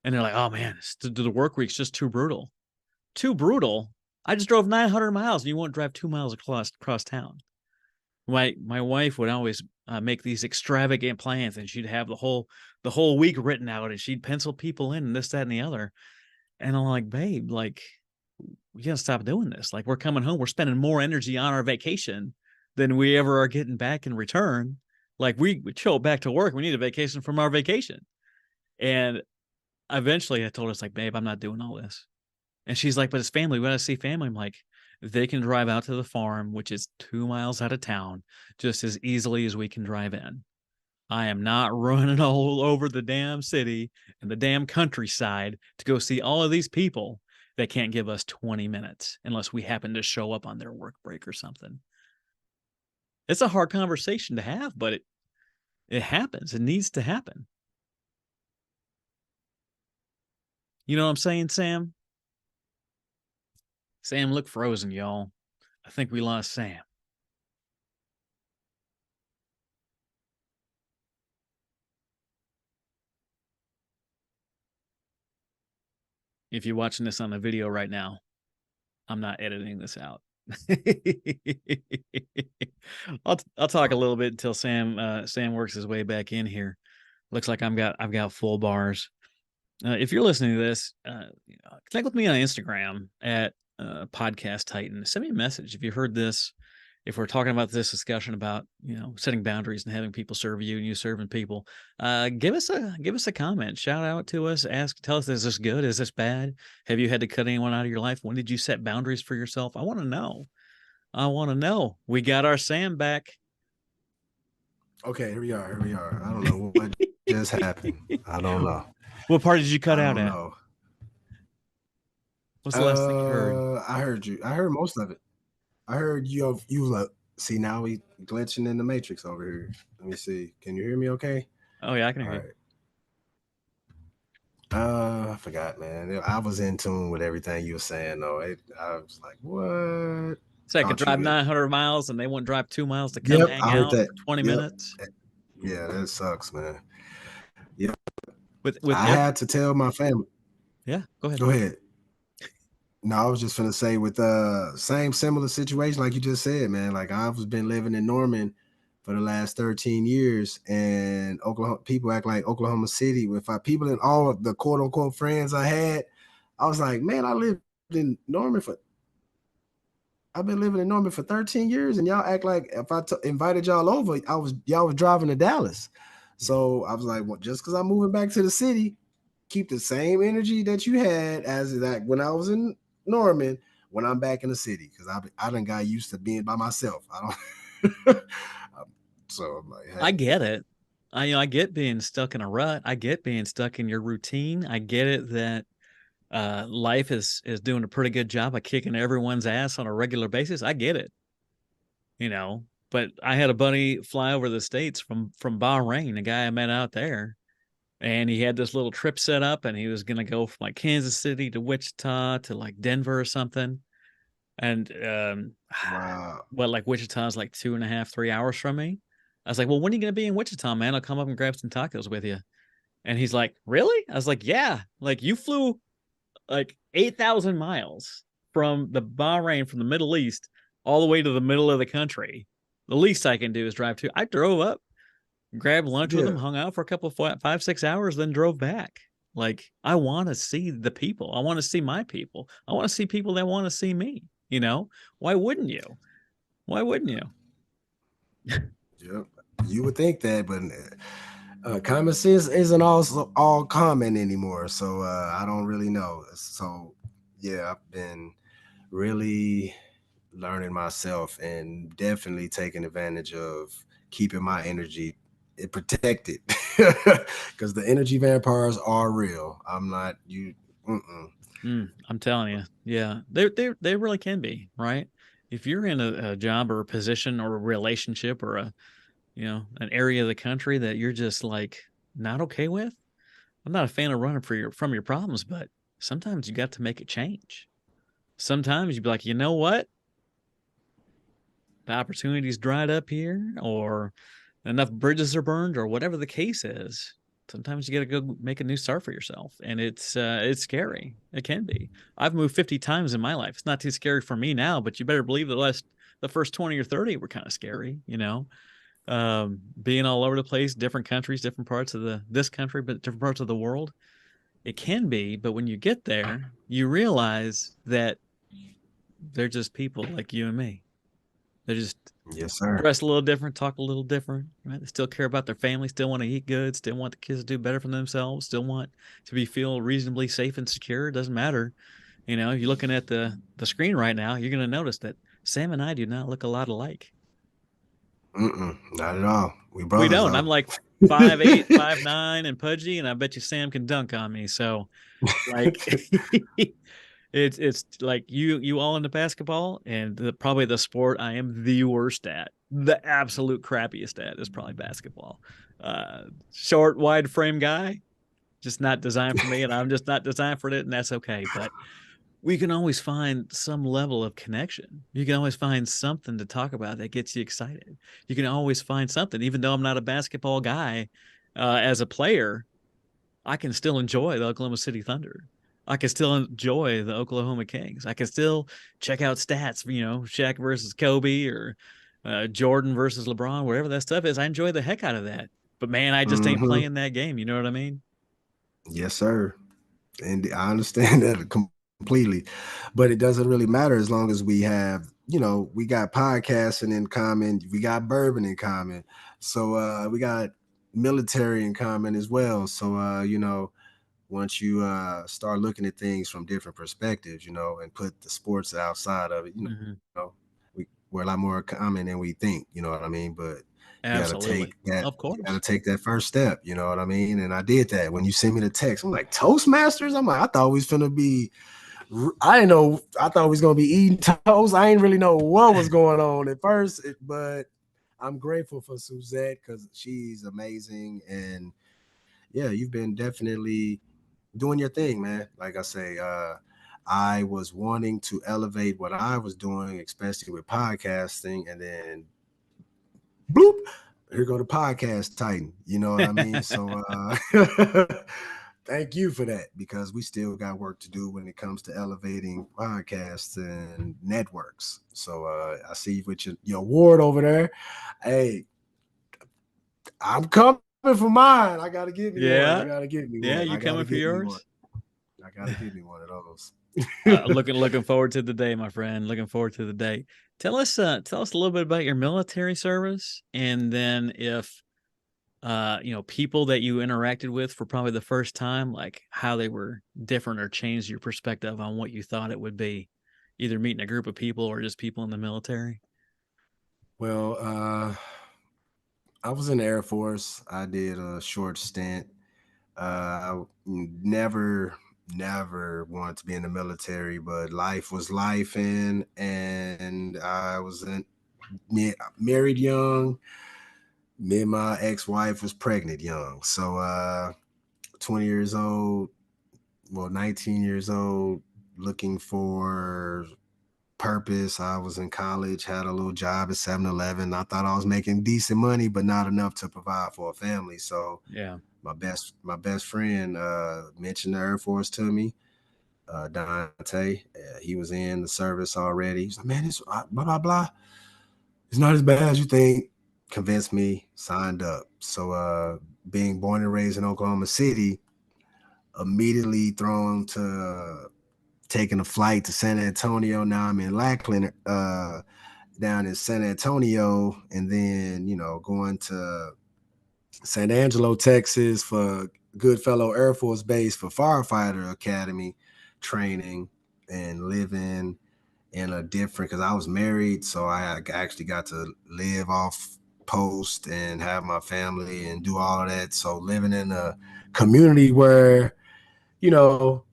[SPEAKER 2] And they're like, oh man, the work week's just too brutal. Too brutal. I just drove 900 miles and you won't drive 2 miles across town. My wife would always make these extravagant plans, and she'd have the whole week written out, and she'd pencil people in and this, that, and the other. And I'm like, babe, like we gotta stop doing this. Like we're coming home, we're spending more energy on our vacation than we ever are getting back in return. Like we show back to work, we need a vacation from our vacation. And eventually, I told her, it's like, babe, I'm not doing all this. And she's like, "But it's family. We gotta see family." I'm like, "They can drive out to the farm, which is 2 miles out of town, just as easily as we can drive in. I am not running all over the damn city and the damn countryside to go see all of these people that can't give us 20 minutes unless we happen to show up on their work break or something." It's a hard conversation to have, but it happens. It needs to happen. You know what I'm saying, Sam? Sam looked frozen, y'all. I think we lost Sam. If you're watching this on the video right now, I'm not editing this out. I'll talk a little bit until Sam works his way back in here. Looks like I've got full bars. If you're listening to this, connect with me on Instagram at Podcast Titan. Send me a message if you heard this. If we're talking about this discussion about setting boundaries and having people serve you and you serving people, give us a comment, shout out to us, tell us, is this good, is this bad, have you had to cut anyone out of your life, when did you set boundaries for yourself? I want to know. We got our Sam back.
[SPEAKER 3] Okay, here we are. Here we are. I don't know what just happened. I don't know.
[SPEAKER 2] What part did you cut
[SPEAKER 3] I
[SPEAKER 2] out
[SPEAKER 3] don't
[SPEAKER 2] at?
[SPEAKER 3] know.
[SPEAKER 2] What's the last thing you heard?
[SPEAKER 3] I heard you. I heard most of it. I heard you like, see, now we glitching in the matrix over here. Let me see. Can you hear me okay?
[SPEAKER 2] Oh yeah, I can
[SPEAKER 3] All
[SPEAKER 2] hear you.
[SPEAKER 3] right. I forgot, man. I was in tune with everything you were saying though. I was like, what?
[SPEAKER 2] So I could
[SPEAKER 3] Thought you
[SPEAKER 2] drive
[SPEAKER 3] would.
[SPEAKER 2] 900 miles and they wouldn't drive 2 miles to come
[SPEAKER 3] Yep,
[SPEAKER 2] hang
[SPEAKER 3] I heard
[SPEAKER 2] out
[SPEAKER 3] that.
[SPEAKER 2] for 20
[SPEAKER 3] Yep.
[SPEAKER 2] minutes.
[SPEAKER 3] Yeah, that sucks, man. Yep.
[SPEAKER 2] With
[SPEAKER 3] I had to tell my family.
[SPEAKER 2] yeah, go ahead.
[SPEAKER 3] Go ahead. No, I was just gonna say with same similar situation like you just said, man. Like I've been living in Norman for the last 13 years, and Oklahoma people act like Oklahoma City. If I people in all of the quote unquote friends I had, I was like, man, in Norman for I've been living in Norman for 13 years, and y'all act like if invited y'all over, y'all was driving to Dallas. So I was like, well, just because I'm moving back to the city, keep the same energy that you had as that when I was in Norman when I'm back in the city, because I done got used to being by myself. I don't. So I'm like,
[SPEAKER 2] I
[SPEAKER 3] hey,
[SPEAKER 2] get it. I get being stuck in a rut. I get being stuck in your routine. I get it that life is doing a pretty good job of kicking everyone's ass on a regular basis. I get it, you know. But I had a buddy fly over the states from Bahrain, a guy I met out there, and he had this little trip set up, and he was gonna go from like Kansas City to Wichita to like Denver or something. And
[SPEAKER 3] wow,
[SPEAKER 2] what like Wichita's like 2.5, 3 hours from me. I was like, well, when are you gonna be in Wichita, man? I'll come up and grab some tacos with you. And he's like, really? I was like, yeah. Like you flew like 8,000 miles from the Bahrain, from the Middle East, all the way to the middle of the country. The least I can do is drive to. I drove up, grabbed lunch with him,
[SPEAKER 3] yeah,
[SPEAKER 2] hung out for a couple of 5, 6 hours, then drove back. Like I want to see the people. I want to see my people. I want to see people that want to see me. You know, why wouldn't you? Why wouldn't you?
[SPEAKER 3] yep. You would think that, but common sense isn't also all common anymore. So I don't really know. So yeah, I've been really learning myself and definitely taking advantage of keeping my energy protected because the energy vampires are real. I'm not you. Mm-mm.
[SPEAKER 2] I'm telling you, yeah, they really can be, right? If you're in a job or a position or a relationship or an area of the country that you're just like not okay with, I'm not a fan of running from your problems, but sometimes you got to make a change. Sometimes you'd be like, you know what? The opportunity's dried up here, or enough bridges are burned, or whatever the case is. Sometimes you got to go make a new start for yourself, and it's scary. It can be. I've moved 50 times in my life. It's not too scary for me now, but you better believe the first 20 or 30 were kind of scary. Being all over the place, different countries, different parts of this country, but different parts of the world. It can be, but when you get there, you realize that they're just people like you and me. They're just
[SPEAKER 3] Yes, sir.
[SPEAKER 2] dress a little different, talk a little different, right? They still care about their family, still want to eat good, still want the kids to do better for themselves, still want to be feel reasonably safe and secure. It doesn't matter. If you're looking at the screen right now, you're going to notice that Sam and I do not look a lot alike.
[SPEAKER 3] Not at all. We
[SPEAKER 2] We
[SPEAKER 3] brothers
[SPEAKER 2] don't.
[SPEAKER 3] though.
[SPEAKER 2] I'm like 5'8", 5'9", and pudgy, and I bet you Sam can dunk on me. So, like, it's like you all into basketball, and probably the sport I am the worst at, the absolute crappiest at, is probably basketball. Short, wide frame guy, just not designed for me, and I'm just not designed for it, and that's okay. But we can always find some level of connection. You can always find something to talk about that gets you excited. You can always find something, even though I'm not a basketball guy. As a player, I can still enjoy the Oklahoma City Thunder. I can still enjoy the Oklahoma Kings. I can still check out stats, Shaq versus Kobe, or Jordan versus LeBron, whatever that stuff is. I enjoy the heck out of that. But man, I just ain't
[SPEAKER 3] Hmm.
[SPEAKER 2] playing that game. You know what I mean?
[SPEAKER 3] Yes, sir. And I understand that completely, but it doesn't really matter as long as we have, we got podcasting in common, we got bourbon in common, so we got military in common as well. So once you start looking at things from different perspectives, and put the sports outside of it,
[SPEAKER 2] Mm-hmm.
[SPEAKER 3] we're a lot more common than we think. You know what I mean? But you got to
[SPEAKER 2] Absolutely.
[SPEAKER 3] take that.
[SPEAKER 2] Of
[SPEAKER 3] You got to
[SPEAKER 2] course.
[SPEAKER 3] take that first step. You know what I mean? And I did that when you sent me the text. I'm like Toastmasters. I'm like, I thought we was gonna be I didn't know. I thought we was gonna be eating toast. I didn't really know what was going on at first, but I'm grateful for Suzette because she's amazing. And yeah, you've been definitely doing your thing, man. Like I say, I was wanting to elevate what I was doing, especially with podcasting, and then bloop, here go the podcast Titan. You know what I mean? So thank you for that because we still got work to do when it comes to elevating podcasts and networks. So I see you with your award over there. Hey, I'm coming for mine. I gotta get me one. I
[SPEAKER 2] Yeah.
[SPEAKER 3] gotta get me
[SPEAKER 2] Yeah.
[SPEAKER 3] one.
[SPEAKER 2] You
[SPEAKER 3] I gotta
[SPEAKER 2] coming for
[SPEAKER 3] get me one.
[SPEAKER 2] yours?
[SPEAKER 3] I gotta get me one of those.
[SPEAKER 2] Looking forward to the day, my friend. Looking forward to the day. Tell us a little bit about your military service, and then if people that you interacted with for probably the first time, like how they were different or changed your perspective on what you thought it would be, either meeting a group of people or just people in the military.
[SPEAKER 3] Well, I was in the Air Force. I did a short stint. I never wanted to be in the military, but life was life, and I was married young. Me and my ex-wife was pregnant young, so 20 years old, well, 19 years old, looking for purpose. I was in college, had a little job at 7-Eleven. I thought I was making decent money, but not enough to provide for a family. So
[SPEAKER 2] Yeah.
[SPEAKER 3] my best friend mentioned the Air Force to me. Dante, he was in the service already. He's like, man, it's blah blah blah. It's not as bad as you think. Convinced me, signed up. So being born and raised in Oklahoma City, immediately thrown to taking a flight to San Antonio. Now I'm in Lackland, down in San Antonio, and then going to San Angelo, Texas for Goodfellow Air Force Base for firefighter academy training, and living in a different, because I was married, so I actually got to live off post and have my family and do all of that. So living in a community where, you know,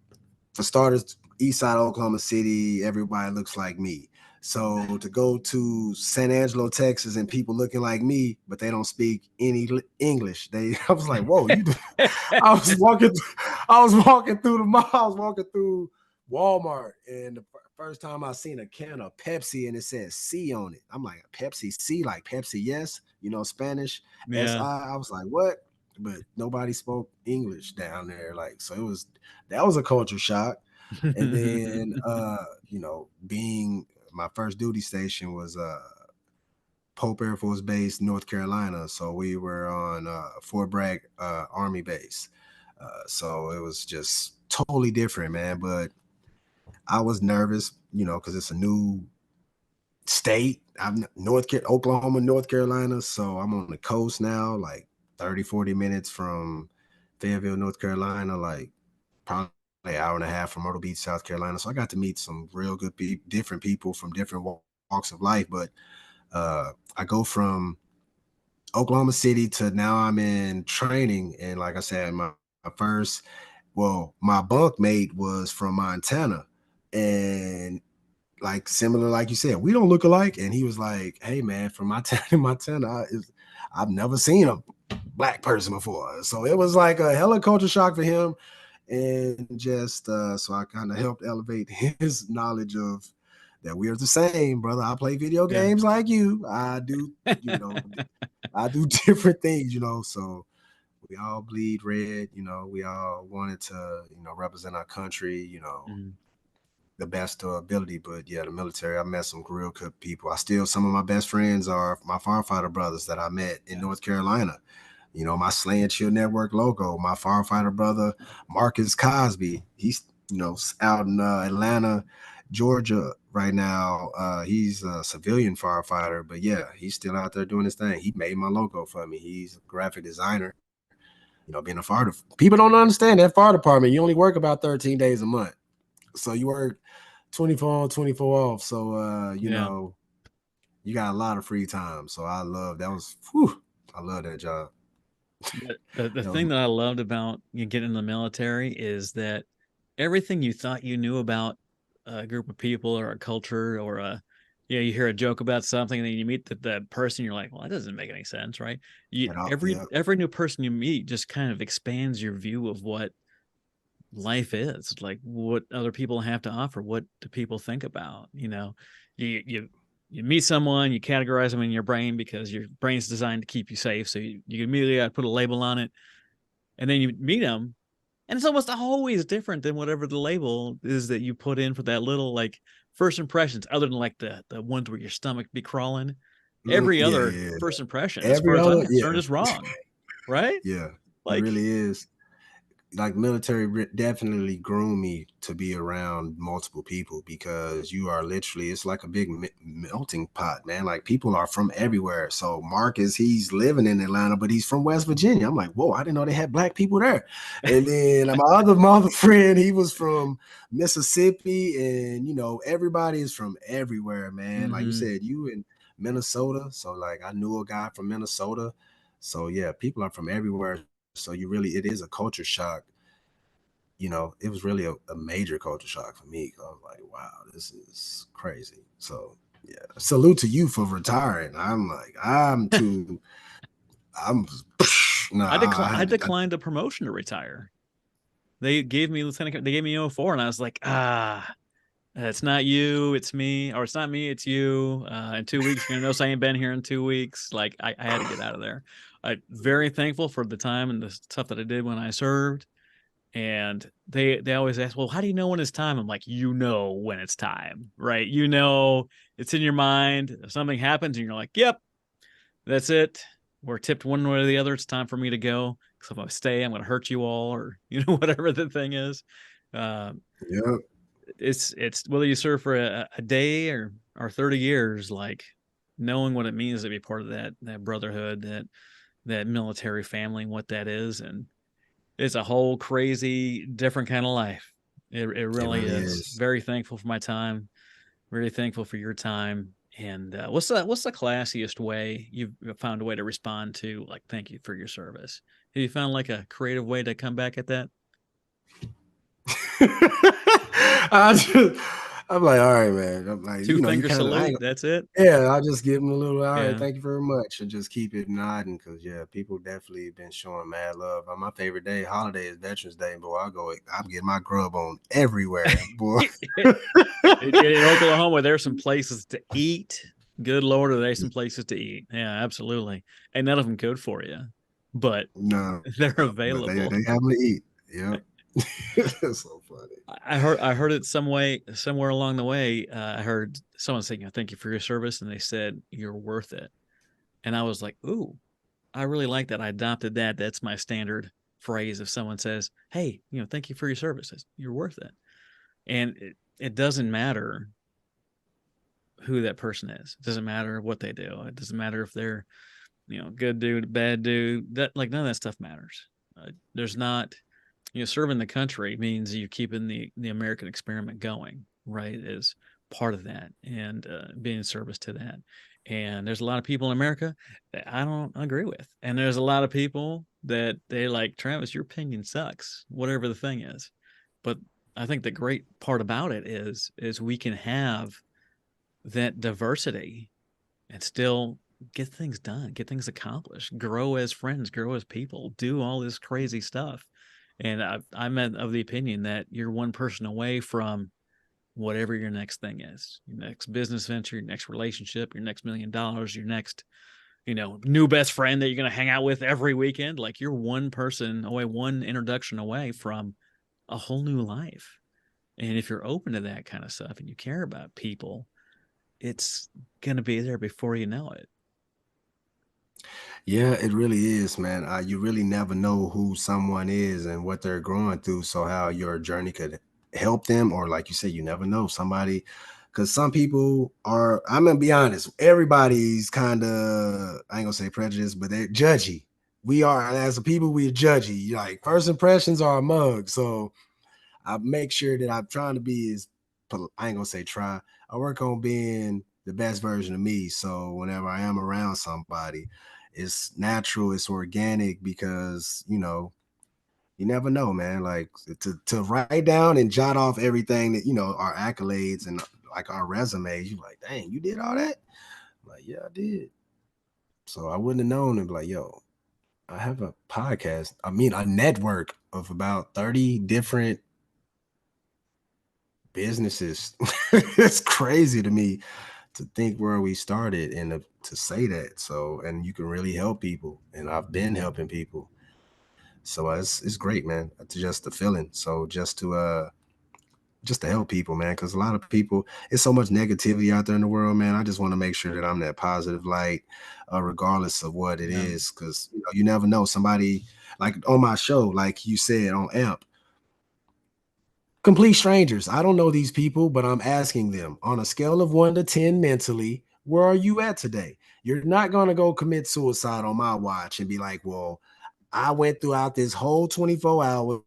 [SPEAKER 3] for starters, east side of Oklahoma City, everybody looks like me. So to go to San Angelo, Texas, and people looking like me, but they don't speak any English. I was like, whoa, I was walking, through the mall, I was walking through Walmart, and the first time I seen a can of Pepsi and it said C on it. I'm like, Pepsi C, like Pepsi, yes, Spanish, S
[SPEAKER 2] Yeah.
[SPEAKER 3] I. I was like, what? But nobody spoke English down there. Like, so that was a culture shock. And then being my first duty station was Pope Air Force Base, North Carolina. So we were on Fort Bragg Army Base. So it was just totally different, man. But I was nervous, because it's a new state. I'm Oklahoma, North Carolina. So I'm on the coast now, like 30, 40 minutes from Fayetteville, North Carolina, like probably an hour and a half from Myrtle Beach, South Carolina. So I got to meet some real good different people from different walks of life. But I go from Oklahoma City to now I'm in training. And like I said, my bunk mate was from Montana. And like similar, like you said, we don't look alike. And he was like, hey man, from Montana, I've never seen a black person before. So it was like a hella culture shock for him. And just so I kind of helped elevate his knowledge of that we're the same, brother. I play video
[SPEAKER 2] Yeah.
[SPEAKER 3] games like you. I do, I do different things, so we all bleed red, we all wanted to, represent our country,
[SPEAKER 2] Mhm.
[SPEAKER 3] the best ability. But yeah, the military, I met some real good people. Some of my best friends are my firefighter brothers that I met in North Carolina. My Slay and Chill Network logo, my firefighter brother, Marcus Cosby. He's, out in Atlanta, Georgia right now. He's a civilian firefighter, but yeah, he's still out there doing his thing. He made my logo for me. He's a graphic designer. Being a fire, people don't understand that fire department. You only work about 13 days a month. So you work 24 on, 24 off. So,
[SPEAKER 2] Yeah.
[SPEAKER 3] you got a lot of free time. So I love I love that job.
[SPEAKER 2] The
[SPEAKER 3] That was
[SPEAKER 2] thing that I loved about getting in the military is that everything you thought you knew about a group of people or a culture or you hear a joke about something and then you meet the person, you're like, well, that doesn't make any sense, right?
[SPEAKER 3] At all.
[SPEAKER 2] Every
[SPEAKER 3] Yeah.
[SPEAKER 2] every new person you meet just kind of expands your view of what life is, like what other people have to offer, what do people think about, you meet someone, you categorize them in your brain because your brain's designed to keep you safe, so you immediately got to put a label on it, and then you meet them, and it's almost always different than whatever the label is that you put in for that little like first impressions, other than like the ones where your stomach be crawling. Every
[SPEAKER 3] Yeah,
[SPEAKER 2] other
[SPEAKER 3] yeah.
[SPEAKER 2] first impression, as far
[SPEAKER 3] Every
[SPEAKER 2] as I'm
[SPEAKER 3] other,
[SPEAKER 2] concerned,
[SPEAKER 3] yeah,
[SPEAKER 2] is wrong, right?
[SPEAKER 3] yeah. It
[SPEAKER 2] Like,
[SPEAKER 3] really is. Like military definitely groom me to be around multiple people because you are literally, it's like a big melting pot, man. Like people are from everywhere. So Marcus, he's living in Atlanta, but he's from West Virginia. I'm like, whoa, I didn't know they had black people there. And then my other friend, he was from Mississippi, and everybody is from everywhere, man. Like you
[SPEAKER 2] mm-hmm.
[SPEAKER 3] said, you in Minnesota, so like I knew a guy from Minnesota. So yeah, people are from everywhere. So it is a culture shock. It was really a major culture shock for me. I was like, wow, this is crazy. So yeah, salute to you for retiring. I'm nah, I
[SPEAKER 2] I
[SPEAKER 3] had to.
[SPEAKER 2] declined a promotion to retire. They gave me lieutenant. They gave me 04, and I was like, it's not you, it's me, or it's not me, it's you. In 2 weeks, you're gonna notice I ain't been here in 2 weeks. Like I had to get out of there. I'm very thankful for the time and the stuff that I did when I served. And they always ask, well, how do you know when it's time? I'm like, when it's time, right? It's in your mind. If something happens and you're like, yep, that's it. We're tipped one way or the other. It's time for me to go. Because if I stay, I'm going to hurt you all, or whatever the thing is. Uh,
[SPEAKER 3] Yeah,
[SPEAKER 2] it's whether you serve for a day or 30 years, like knowing what it means to be part of that brotherhood, that military family, and what that is, and it's a whole crazy different kind of life. It
[SPEAKER 3] it
[SPEAKER 2] really
[SPEAKER 3] really
[SPEAKER 2] is.
[SPEAKER 3] is.
[SPEAKER 2] Very thankful for my time. Very thankful for your time. And what's the classiest way you've found a way to respond to, like, thank you for your service? Have you found like a creative way to come back at that?
[SPEAKER 3] I just, I'm like, all right, man. I'm like,
[SPEAKER 2] Two
[SPEAKER 3] you
[SPEAKER 2] finger
[SPEAKER 3] kind of,
[SPEAKER 2] salute. That's it.
[SPEAKER 3] yeah, I'll just give them a little, all right,
[SPEAKER 2] Yeah.
[SPEAKER 3] thank you very much, and just keep it nodding because, yeah, people definitely been showing mad love. My favorite holiday is Veterans Day, boy. I'm getting my grub on everywhere, boy.
[SPEAKER 2] In Oklahoma, there's some places to eat. Good Lord, are there some places to eat? Yeah, absolutely. And none of them good for you, but
[SPEAKER 3] No,
[SPEAKER 2] they're
[SPEAKER 3] but they
[SPEAKER 2] available.
[SPEAKER 3] have to eat. Yep. That's so funny.
[SPEAKER 2] I heard it somewhere along the way. I heard someone saying, "Thank you for your service," and they said, "You're worth it." And I was like, "Ooh, I really like that. I adopted that. That's my standard phrase. If someone says, 'Hey, thank you for your services. You're worth it,' and it doesn't matter who that person is. It doesn't matter what they do. It doesn't matter if they're good dude, bad dude. That like none of that stuff matters. There's not serving the country means you're keeping the American experiment going, right? Is part of that, and being in service to that. And there's a lot of people in America that I don't agree with, and there's a lot of people that they like, Travis, your opinion sucks, whatever the thing is. But I think the great part about it is we can have that diversity and still get things done, get things accomplished, grow as friends, grow as people, do all this crazy stuff. And I'm of the opinion that you're one person away from whatever your next thing is, your next business venture, your next relationship, your next $1 million, your next, new best friend that you're going to hang out with every weekend. Like you're one person away, one introduction away from a whole new life. And if you're open to that kind of stuff and you care about people, it's going to be there before you know it.
[SPEAKER 3] Yeah, it really is, man. You really never know who someone is and what they're going through. So how your journey could help them, or like you said, you never know somebody. Because some people are, I'm gonna be honest, everybody's kind of, I ain't gonna say prejudiced, but they're judgy. We are, as a people, we're judgy. Like first impressions are a mug. So I make sure that I'm trying to be as, I ain't gonna say try. I work on being the best version of me. So whenever I am around somebody, it's natural, it's organic because You never know, man. Like to write down and jot off everything that, our accolades and like our resumes. You like, dang, you did all that? I'm like, yeah, I did. So I wouldn't have known and be like, yo, I have a podcast. I mean, a network of about 30 different businesses. It's crazy to me to think where we started and to say that. So, and you can really help people, and I've been helping people. So it's great, man. It's just the feeling. So just to help people, man, because a lot of people, it's so much negativity out there in the world, man. I just want to make sure that I'm that positive light, regardless of what it
[SPEAKER 2] Yeah.
[SPEAKER 3] is, because you never know. Somebody like on my show, like you said on AMP, complete strangers. I don't know these people, but I'm asking them on a scale of 1 to 10 mentally, where are you at today? You're not going to go commit suicide on my watch and be like, well, I went throughout this whole 24 hours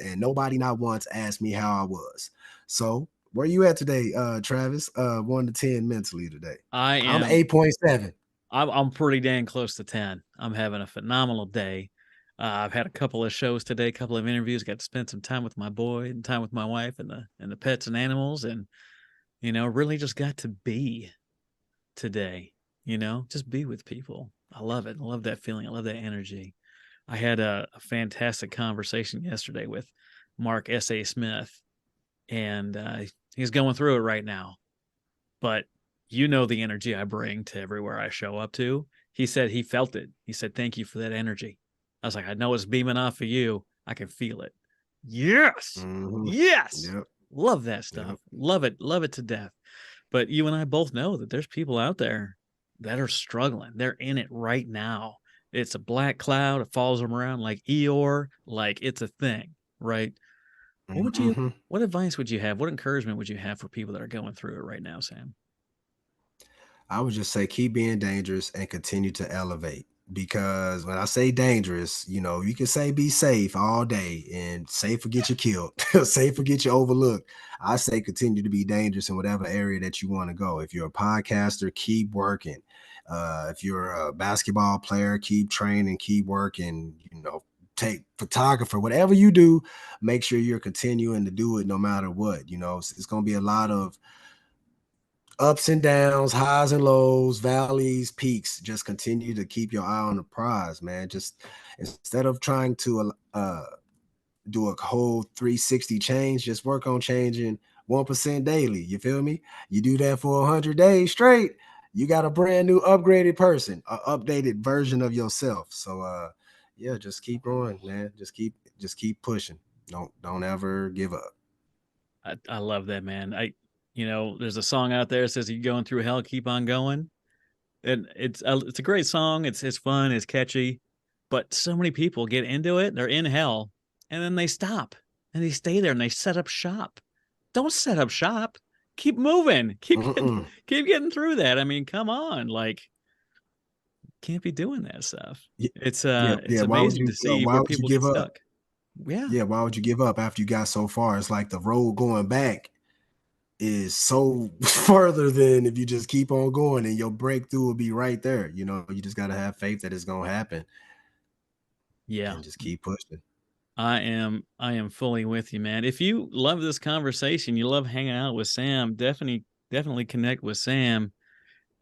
[SPEAKER 3] and nobody not once asked me how I was. So where you at today, Travis? 1 to 10 mentally today.
[SPEAKER 2] I
[SPEAKER 3] I'm
[SPEAKER 2] am
[SPEAKER 3] 8.7.
[SPEAKER 2] I'm pretty dang close to 10. I'm having a phenomenal day. I've had a couple of shows today, a couple of interviews, got to spend some time with my boy and time with my wife and the pets and animals, and really just got to be today, just be with people. I love it. I love that feeling. I love that energy. I had a fantastic conversation yesterday with Mark S.A. Smith, and he's going through it right now. But the energy I bring to everywhere I show up to. He said he felt it. He said, "Thank you for that energy." I was like, "I know it's beaming off of you. I can feel it." Yes.
[SPEAKER 3] Mm-hmm.
[SPEAKER 2] Yes.
[SPEAKER 3] Yep.
[SPEAKER 2] Love that stuff.
[SPEAKER 3] Yep.
[SPEAKER 2] Love it. Love it to death. But you and I both know that there's people out there that are struggling. They're in it right now. It's a black cloud. It follows them around like Eeyore, like it's a thing, right?
[SPEAKER 3] Mm-hmm.
[SPEAKER 2] What advice would you have? What encouragement would you have for people that are going through it right now, Sam?
[SPEAKER 3] I would just say keep being dangerous and continue to elevate. Because when I say dangerous, you can say be safe all day and safe or get you killed, safe or get you overlooked. I say continue to be dangerous in whatever area that you want to go. If you're a podcaster, keep working. If you're a basketball player, keep training, keep working, take photographer, whatever you do, make sure you're continuing to do it no matter what. It's going to be a lot of ups and downs, highs and lows, valleys, peaks. Just continue to keep your eye on the prize, man. Just instead of trying to do a whole 360 change, just work on changing 1% daily. You feel me? You do that for 100 days straight, you got a brand new upgraded person, an updated version of yourself. So yeah, just keep going, man. Just keep pushing. Don't ever give up.
[SPEAKER 2] I love that, man. There's a song out there that says, "You going through hell, keep on going," and it's a great song. It's fun, it's catchy, but so many people get into it. They're in hell, and then they stop and they stay there and they set up shop. Don't set up shop. Keep moving. Keep getting through that. I mean, come on, like can't be doing that stuff.
[SPEAKER 3] Yeah,
[SPEAKER 2] It's
[SPEAKER 3] yeah,
[SPEAKER 2] it's
[SPEAKER 3] yeah.
[SPEAKER 2] amazing to see
[SPEAKER 3] Why
[SPEAKER 2] where
[SPEAKER 3] would you
[SPEAKER 2] people get
[SPEAKER 3] give up?
[SPEAKER 2] stuck. Yeah.
[SPEAKER 3] Yeah, why would you give up after you got so far? It's like the road going back is so further than if you just keep on going, and your breakthrough will be right there. You just got to have faith that it's going to happen
[SPEAKER 2] Yeah.
[SPEAKER 3] and just keep pushing.
[SPEAKER 2] I am fully with you, man. If you love this conversation, you love hanging out with Sam, definitely connect with Sam.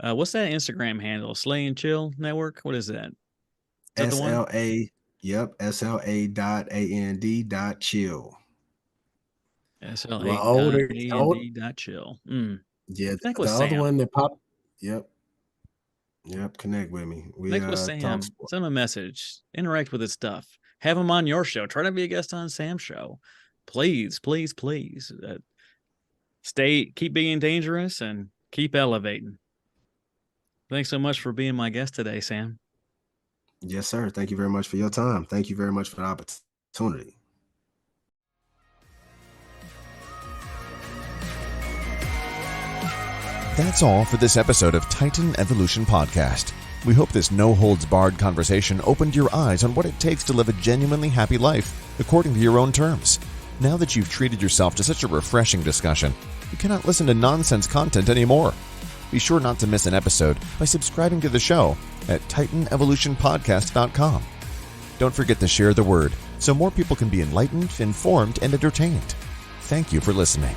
[SPEAKER 2] What's that Instagram handle? Slay and Chill Network? What is that? Is that the one?
[SPEAKER 3] SLA, yep, SLA.AND.chill. Well, older, old,
[SPEAKER 2] SLA.AND.chill.
[SPEAKER 3] yeah,
[SPEAKER 2] Connect with
[SPEAKER 3] the other
[SPEAKER 2] Sam.
[SPEAKER 3] one that popped, yep, yep, connect with me. We
[SPEAKER 2] Connect with
[SPEAKER 3] talk
[SPEAKER 2] Sam.
[SPEAKER 3] sport.
[SPEAKER 2] Send him a message. Interact with his stuff. Have him on your show. Try to be a guest on Sam's show. Please, please, please. Keep being dangerous and keep elevating. Thanks so much for being my guest today, Sam.
[SPEAKER 3] Yes, sir. Thank you very much for your time. Thank you very much for the opportunity.
[SPEAKER 1] That's all for this episode of Titan Evolution Podcast. We hope this no-holds-barred conversation opened your eyes on what it takes to live a genuinely happy life, according to your own terms. Now that you've treated yourself to such a refreshing discussion, you cannot listen to nonsense content anymore. Be sure not to miss an episode by subscribing to the show at TitanEvolutionPodcast.com. Don't forget to share the word so more people can be enlightened, informed, and entertained. Thank you for listening.